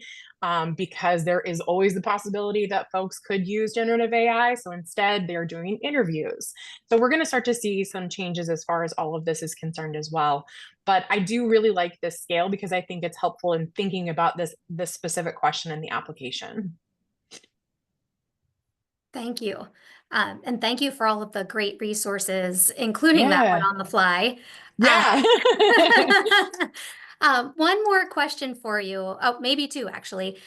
because there is always the possibility that folks could use generative AI. So instead, they're doing interviews. So we're going to start to see some changes as far as all of this is concerned as well. But I do really like this scale because I think it's helpful in thinking about this specific question in the application. Thank you. And thank you for all of the great resources, including that one on the fly. Yeah. One more question for you. Oh, maybe two, actually.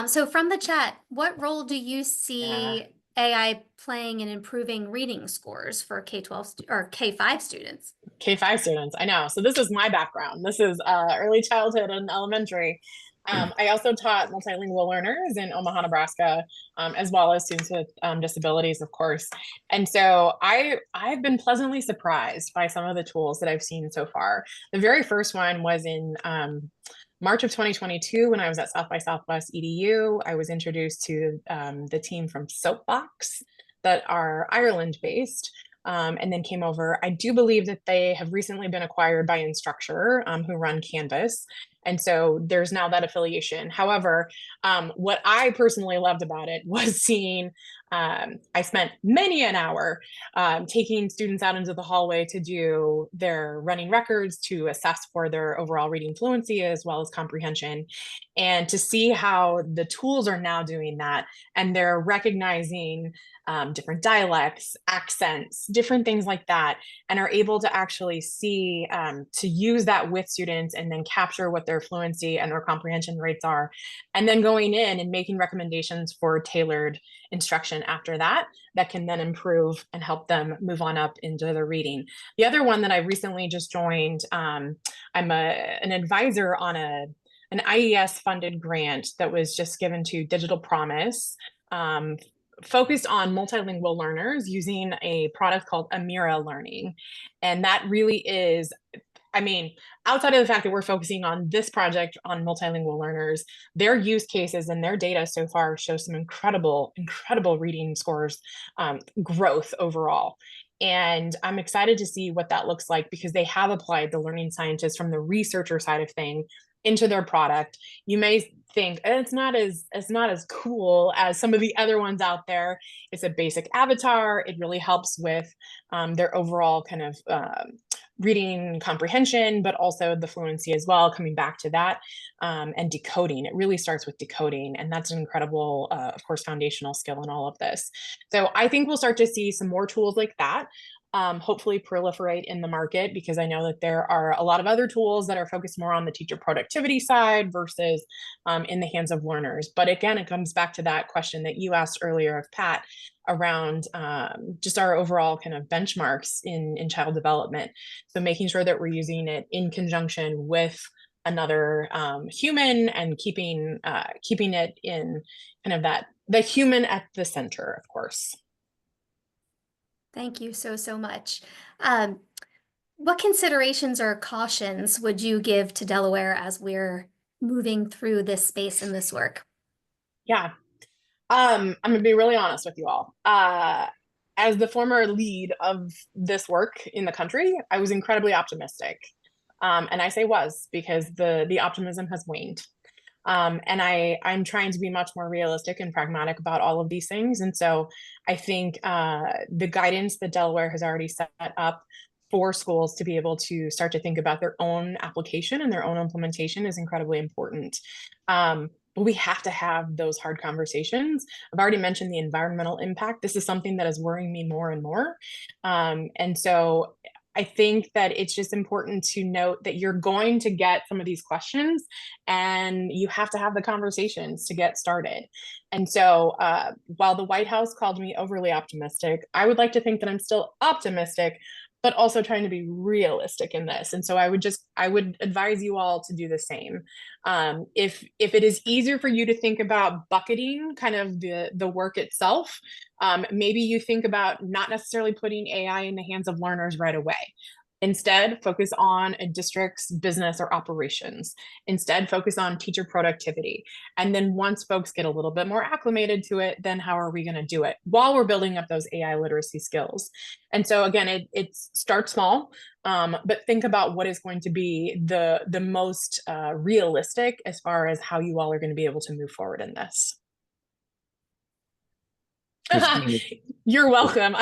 So from the chat, what role do you see AI playing in improving reading scores for K-12 or K-5 students? K-5 students, I know. So this is my background. This is early childhood and elementary. I also taught multilingual learners in Omaha, Nebraska, as well as students with disabilities, of course. And so I've been pleasantly surprised by some of the tools that I've seen so far. The very first one was in March of 2022, when I was at South by Southwest EDU. I was introduced to the team from Soapbox that are Ireland-based. And then came over. I do believe that they have recently been acquired by Instructure, who run Canvas. And so there's now that affiliation. However, what I personally loved about it was seeing, I spent many an hour taking students out into the hallway to do their running records, to assess for their overall reading fluency as well as comprehension, and to see how the tools are now doing that. And they're recognizing different dialects, accents, different things like that, and are able to actually see, to use that with students and then capture what their fluency and their comprehension rates are, and then going in and making recommendations for tailored instruction after that, that can then improve and help them move on up into their reading. The other one that I recently just joined, I'm an advisor on an IES funded grant that was just given to Digital Promise, focused on multilingual learners using a product called Amira Learning. And that really is, I mean, outside of the fact that we're focusing on this project on multilingual learners, their use cases and their data so far show some incredible reading scores growth overall. And I'm excited to see what that looks like, because they have applied the learning scientists from the researcher side of things into their product. You may think it's not as cool as some of the other ones out there. It's a basic avatar. It really helps with their overall kind of reading comprehension, but also the fluency as well, coming back to that, and decoding. It really starts with decoding, and that's an incredible, of course, foundational skill in all of this. So I think we'll start to see some more tools like that hopefully proliferate in the market, because I know that there are a lot of other tools that are focused more on the teacher productivity side versus in the hands of learners. But again, it comes back to that question that you asked earlier of Pat around just our overall kind of benchmarks in child development. So making sure that we're using it in conjunction with another human, and keeping it in kind of the human at the center, of course. Thank you so much. What considerations or cautions would you give to Delaware as we're moving through this space and this work? Yeah, I'm gonna be really honest with you all. As the former lead of this work in the country, I was incredibly optimistic. And I say was, because the optimism has waned. And I'm trying to be much more realistic and pragmatic about all of these things. And so I think the guidance that Delaware has already set up for schools to be able to start to think about their own application and their own implementation is incredibly important. But we have to have those hard conversations. I've already mentioned the environmental impact. This is something that is worrying me more and more. And so I think that it's just important to note that you're going to get some of these questions, and you have to have the conversations to get started. And so while the White House called me overly optimistic, I would like to think that I'm still optimistic, but also trying to be realistic in this. And so I would advise you all to do the same. If it is easier for you to think about bucketing kind of the work itself, maybe you think about not necessarily putting AI in the hands of learners right away. Instead, focus on a district's business or operations. Instead, focus on teacher productivity. And then once folks get a little bit more acclimated to it, then how are we going to do it while we're building up those AI literacy skills? And so again, it starts small, but think about what is going to be the most realistic as far as how you all are going to be able to move forward in this. Kristina, You're welcome.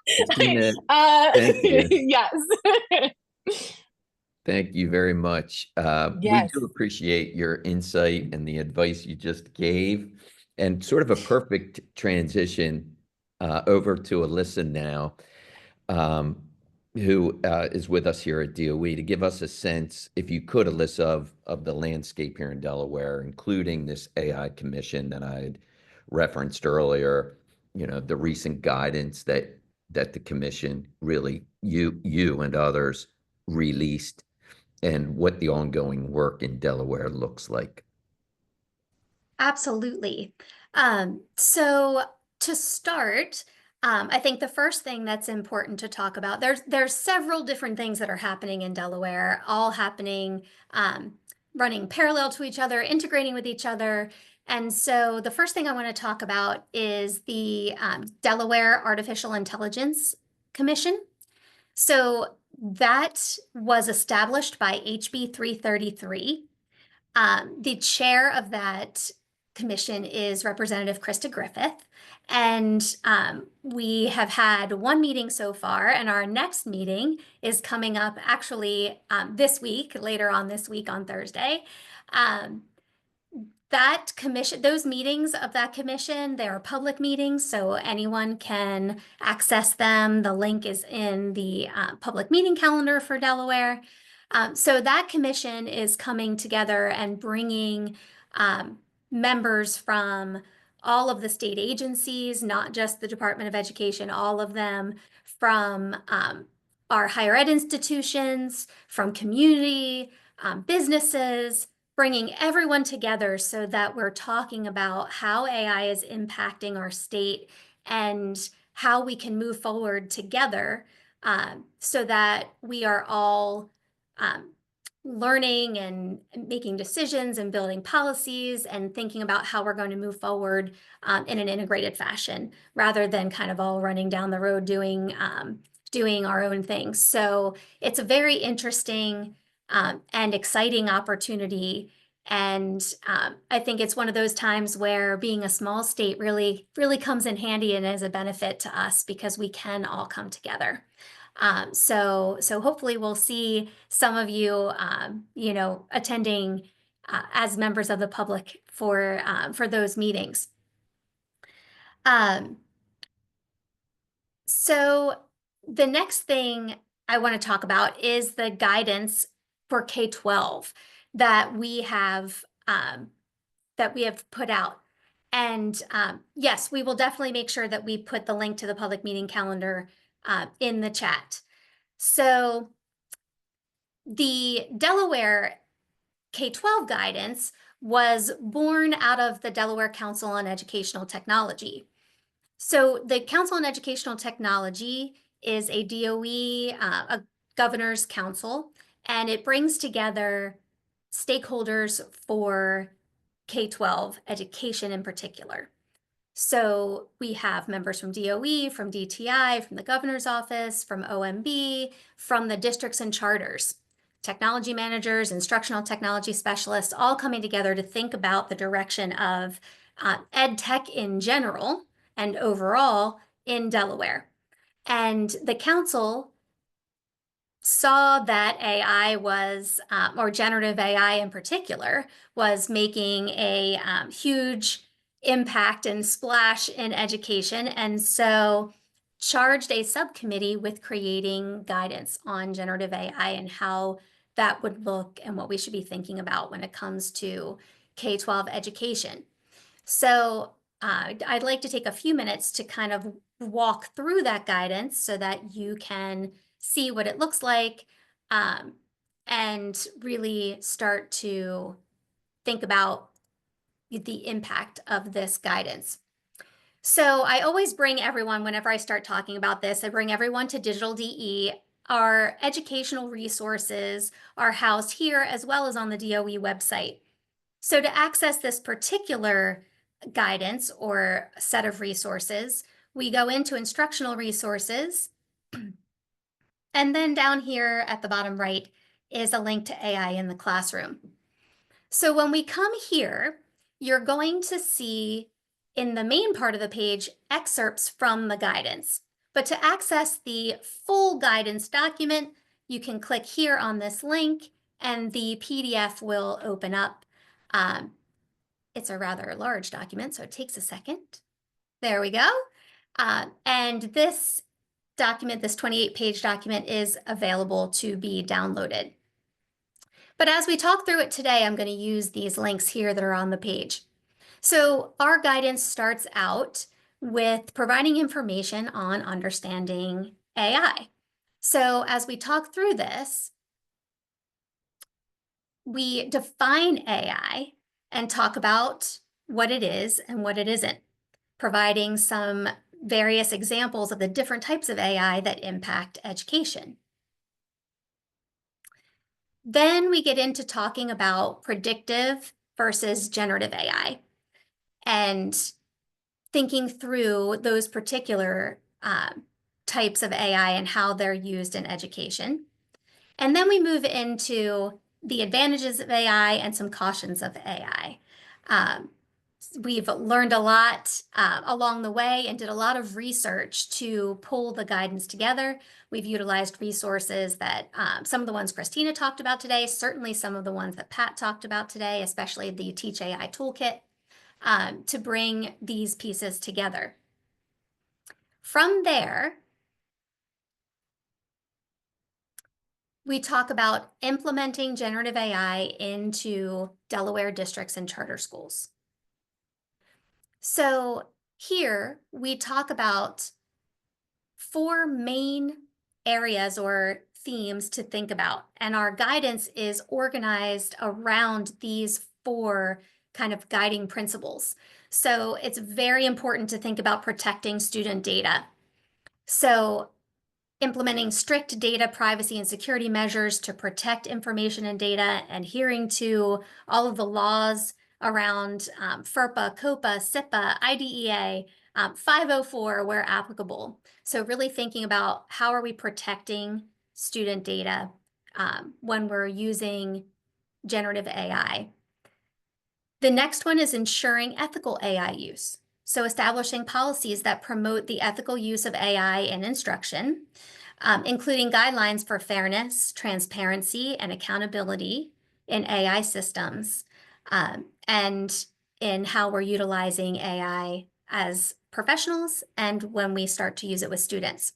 Kristina, thank you. Yes. Thank you very much. Yes. We do appreciate your insight and the advice you just gave, and sort of a perfect transition over to Alyssa now, who is with us here at DOE, to give us a sense, if you could, Alyssa, of the landscape here in Delaware, including this AI commission that I had referenced earlier, the recent guidance that the commission, really you and others, released, and what the ongoing work in Delaware looks like. Absolutely. So to start, I think the first thing that's important to talk about, there's several different things that are happening in Delaware, all happening, running parallel to each other, integrating with each other. And so the first thing I want to talk about is the Delaware Artificial Intelligence Commission. So that was established by HB 333. The chair of that commission is Representative Krista Griffith, and we have had one meeting so far, and our next meeting is coming up actually this week, later on this week on Thursday. That commission, those meetings of that commission, they are public meetings, so anyone can access them. The link is in the public meeting calendar for Delaware. So that commission is coming together and bringing members from all of the state agencies, not just the Department of Education, all of them, from our higher ed institutions, from community, businesses, bringing everyone together so that we're talking about how AI is impacting our state and how we can move forward together so that we are all learning and making decisions and building policies and thinking about how we're going to move forward in an integrated fashion, rather than kind of all running down the road doing our own things. So it's a very interesting and exciting opportunity. And I think it's one of those times where being a small state really, really comes in handy and is a benefit to us because we can all come together. So hopefully we'll see some of you, attending as members of the public for those meetings. So the next thing I want to talk about is the guidance for K-12 that we have put out. And yes, we will definitely make sure that we put the link to the public meeting calendar in the chat. So the Delaware K-12 guidance was born out of the Delaware Council on Educational Technology. So the Council on Educational Technology is a DOE, a governor's council, and it brings together stakeholders for K-12 education in particular. So we have members from DOE, from DTI, from the governor's office, from OMB, from the districts and charters, technology managers, instructional technology specialists, all coming together to think about the direction of ed tech in general and overall in Delaware. And the council saw that AI was, or generative AI in particular, was making a huge impact and splash in education, and so charged a subcommittee with creating guidance on generative AI and how that would look and what we should be thinking about when it comes to K-12 education. So I'd like to take a few minutes to kind of walk through that guidance so that you can see what it looks like, and really start to think about the impact of this guidance. So I always bring everyone, whenever I start talking about this, I bring everyone to Digital DE. Our educational resources are housed here as well as on the DOE website. So to access this particular guidance or set of resources, we go into instructional resources. And then down here at the bottom right is a link to AI in the classroom. So when we come here, you're going to see in the main part of the page excerpts from the guidance. But to access the full guidance document, you can click here on this link and the PDF will open up. It's a rather large document, so it takes a second. There we go. And this document, this 28-page document, is available to be downloaded. But as we talk through it today, I'm going to use these links here that are on the page. So our guidance starts out with providing information on understanding AI. So as we talk through this, we define AI and talk about what it is and what it isn't, providing some various examples of the different types of AI that impact education. Then we get into talking about predictive versus generative AI and thinking through those particular types of AI and how they're used in education. And then we move into the advantages of AI and some cautions of AI. We've learned a lot along the way and did a lot of research to pull the guidance together. We've utilized resources that some of the ones Kristina talked about today, certainly some of the ones that Pat talked about today, especially the Teach AI Toolkit, to bring these pieces together. From there, we talk about implementing generative AI into Delaware districts and charter schools. So here we talk about 4 main areas or themes to think about, and our guidance is organized around these 4 kind of guiding principles. So it's very important to think about protecting student data. So implementing strict data privacy and security measures to protect information and data, adhering to all of the laws around FERPA, COPA, SIPA, IDEA, 504 where applicable. So really thinking about how are we protecting student data when we're using generative AI. The next one is ensuring ethical AI use. So establishing policies that promote the ethical use of AI in instruction, including guidelines for fairness, transparency, and accountability in AI systems, and in how we're utilizing AI as professionals and when we start to use it with students.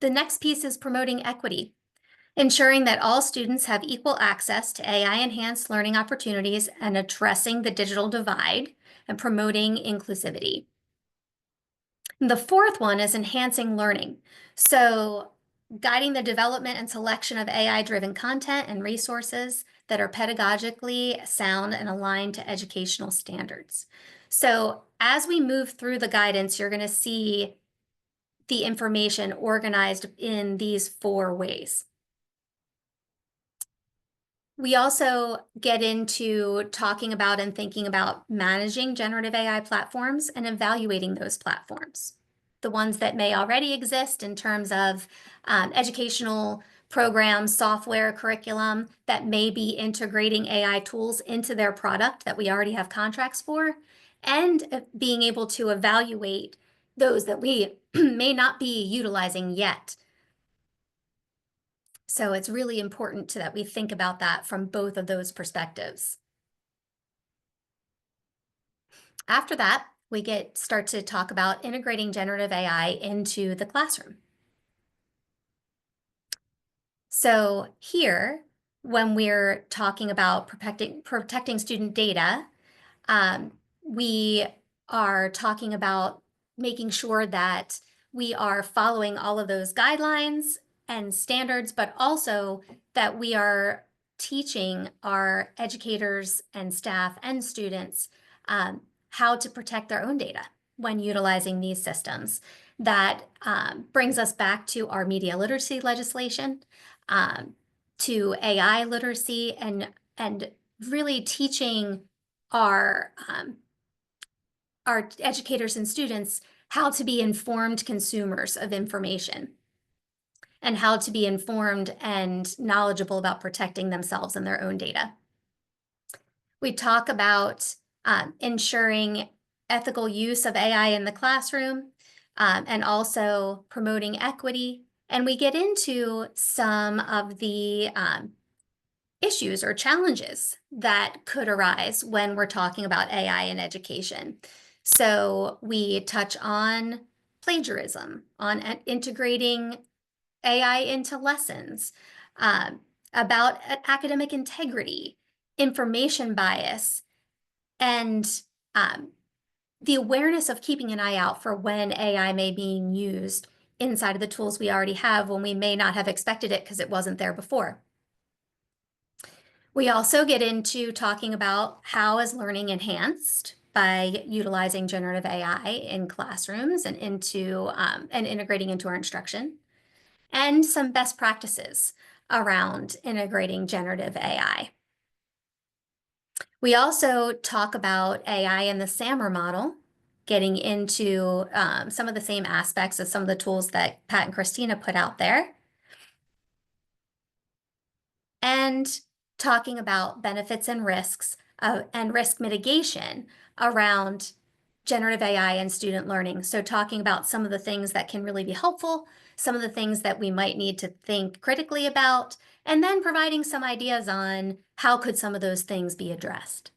The next piece is promoting equity, ensuring that all students have equal access to AI-enhanced learning opportunities and addressing the digital divide and promoting inclusivity. And the fourth one is enhancing learning. So guiding the development and selection of AI-driven content and resources that are pedagogically sound and aligned to educational standards. So as we move through the guidance, you're going to see the information organized in these 4 ways. We also get into talking about and thinking about managing generative AI platforms and evaluating those platforms. The ones that may already exist in terms of educational programs, software, curriculum that may be integrating AI tools into their product that we already have contracts for, and being able to evaluate those that we may not be utilizing yet. So it's really important that we think about that from both of those perspectives. After that, we start to talk about integrating generative AI into the classroom. So here, when we're talking about protecting student data, we are talking about making sure that we are following all of those guidelines and standards, but also that we are teaching our educators and staff and students how to protect their own data when utilizing these systems. That brings us back to our media literacy legislation, to AI literacy, and really teaching our educators and students how to be informed consumers of information and how to be informed and knowledgeable about protecting themselves and their own data. We talk about ensuring ethical use of AI in the classroom, and also promoting equity. And we get into some of the issues or challenges that could arise when we're talking about AI in education. So we touch on plagiarism, on integrating AI into lessons, about academic integrity, information bias, and the awareness of keeping an eye out for when AI may be being used inside of the tools we already have when we may not have expected it because it wasn't there before. We also get into talking about how is learning enhanced by utilizing generative AI in classrooms and and integrating into our instruction, and some best practices around integrating generative AI. We also talk about AI in the SAMR model, getting into some of the same aspects of some of the tools that Pat and Kristina put out there, and talking about benefits and risks and risk mitigation around generative AI and student learning. So talking about some of the things that can really be helpful, some of the things that we might need to think critically about, and then providing some ideas on how could some of those things be addressed.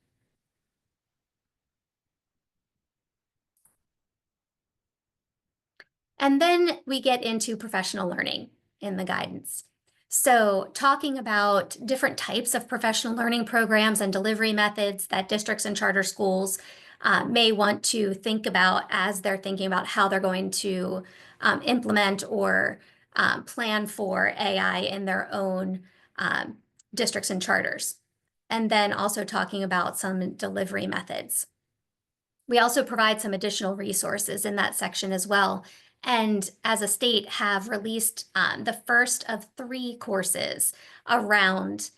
And then we get into professional learning in the guidance. So talking about different types of professional learning programs and delivery methods that districts and charter schools may want to think about as they're thinking about how they're going to implement or plan for AI in their own districts and charters. And then also talking about some delivery methods. We also provide some additional resources in that section as well. And as a state have released the first of 3 courses around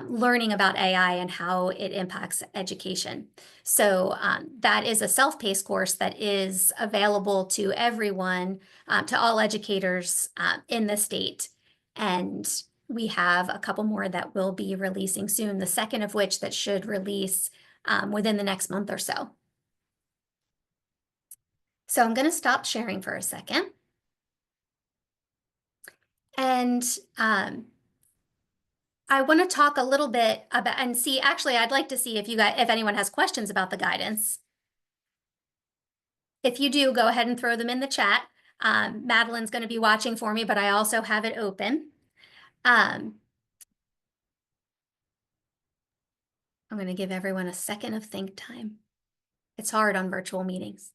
learning about AI and how it impacts education. So that is a self-paced course that is available to everyone, to all educators in the state. And we have a couple more that will be releasing soon, the second of which that should release within the next month or so. So I'm going to stop sharing for a second. And I want to talk a little bit about and see, actually, I'd like to see if anyone has questions about the guidance. If you do, go ahead and throw them in the chat. Madeline's going to be watching for me, but I also have it open. I'm going to give everyone a second of think time. It's hard on virtual meetings.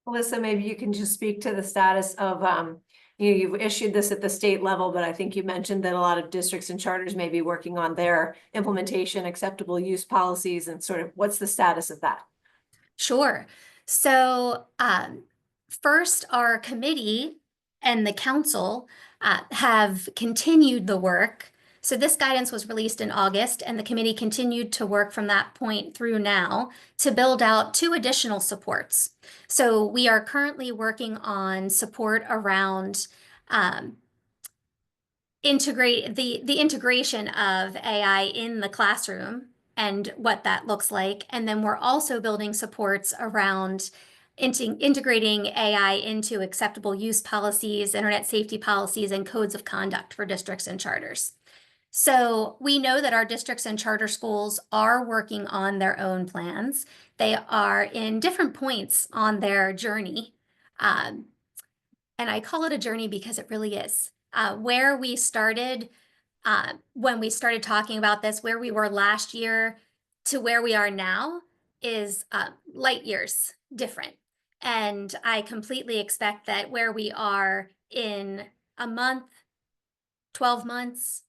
Alyssa, maybe you can just speak to the status of, you've issued this at the state level, but I think you mentioned that a lot of districts and charters may be working on their implementation, acceptable use policies, and sort of what's the status of that? Sure. So first, our committee and the council have continued the work. So this guidance was released in August, and the committee continued to work from that point through now to build out 2 additional supports. So we are currently working on support around the integration of AI in the classroom and what that looks like. And then we're also building supports around integrating AI into acceptable use policies, internet safety policies, and codes of conduct for districts and charters. So we know that our districts and charter schools are working on their own plans. They are in different points on their journey. And I call it a journey because it really is. Where we started when we started talking about this, where we were last year, to where we are now is light years different. And I completely expect that where we are in a month, 12 months,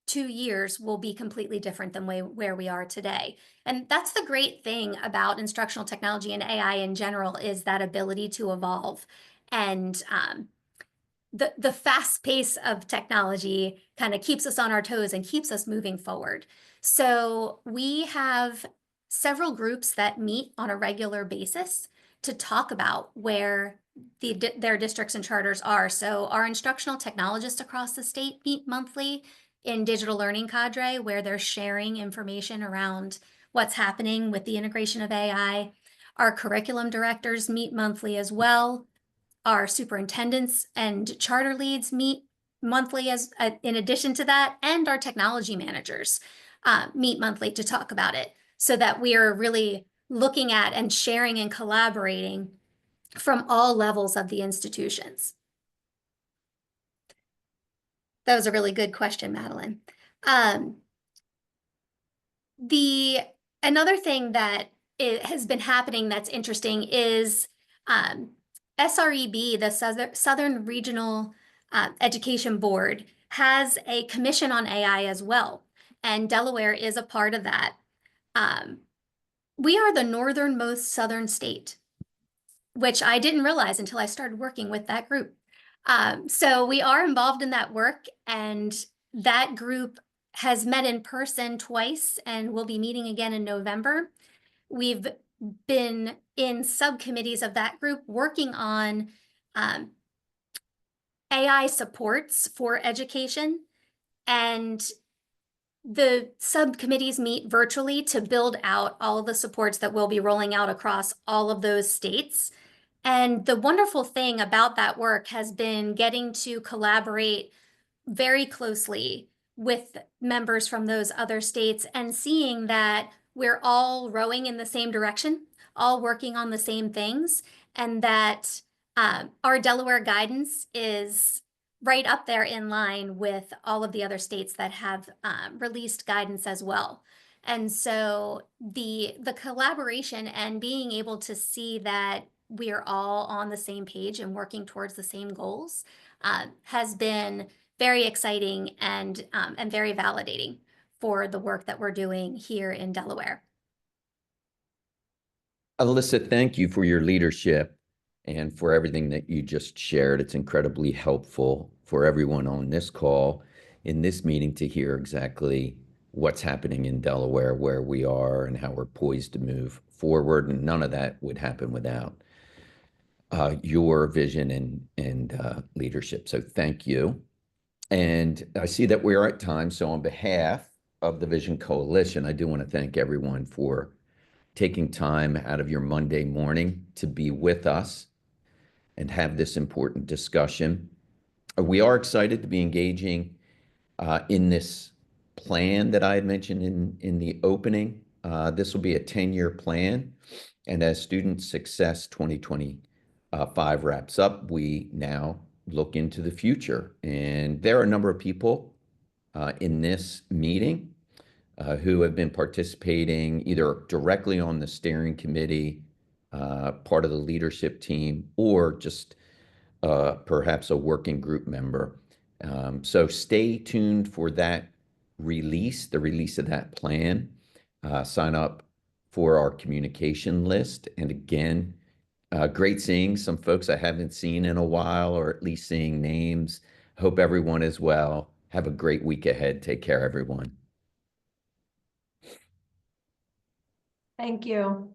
2 years will be completely different than where we are today. And that's the great thing about instructional technology and AI in general, is that ability to evolve. And the fast pace of technology kind of keeps us on our toes and keeps us moving forward. So we have several groups that meet on a regular basis to talk about where their districts and charters are. So our instructional technologists across the state meet monthly in digital learning cadre, where they're sharing information around what's happening with the integration of AI. Our curriculum directors meet monthly as well. Our superintendents and charter leads meet monthly as in addition to that, and our technology managers meet monthly to talk about it, so that we are really looking at and sharing and collaborating from all levels of the institutions. That was a really good question, Madeline. Another thing that has been happening that's interesting is SREB, the Southern Regional Education Board, has a commission on AI as well, and Delaware is a part of that. We are the northernmost southern state, which I didn't realize until I started working with that group. So we are involved in that work, and that group has met in person twice and will be meeting again in November. We've been in subcommittees of that group working on AI supports for education, and the subcommittees meet virtually to build out all of the supports that we'll be rolling out across all of those states. And the wonderful thing about that work has been getting to collaborate very closely with members from those other states and seeing that we're all rowing in the same direction, all working on the same things, and that our Delaware guidance is right up there in line with all of the other states that have released guidance as well. And so the collaboration and being able to see that we are all on the same page and working towards the same goals has been very exciting and very validating for the work that we're doing here in Delaware. Alyssa, thank you for your leadership and for everything that you just shared. It's incredibly helpful for everyone on this call in this meeting to hear exactly what's happening in Delaware, where we are, and how we're poised to move forward. And none of that would happen without your vision and leadership. So thank you. And I see that we're at time. So on behalf of the Vision Coalition, I do want to thank everyone for taking time out of your Monday morning to be with us and have this important discussion. We are excited to be engaging in this plan that I had mentioned in the opening. This will be a 10-year plan. And as Student Success 2025 wraps up, we now look into the future. And there are a number of people in this meeting who have been participating either directly on the steering committee, part of the leadership team, or just perhaps a working group member. So stay tuned for that release, the release of that plan. Sign up for our communication list. And again, great seeing some folks I haven't seen in a while, or at least seeing names. Hope everyone is well. Have a great week ahead. Take care, everyone. Thank you.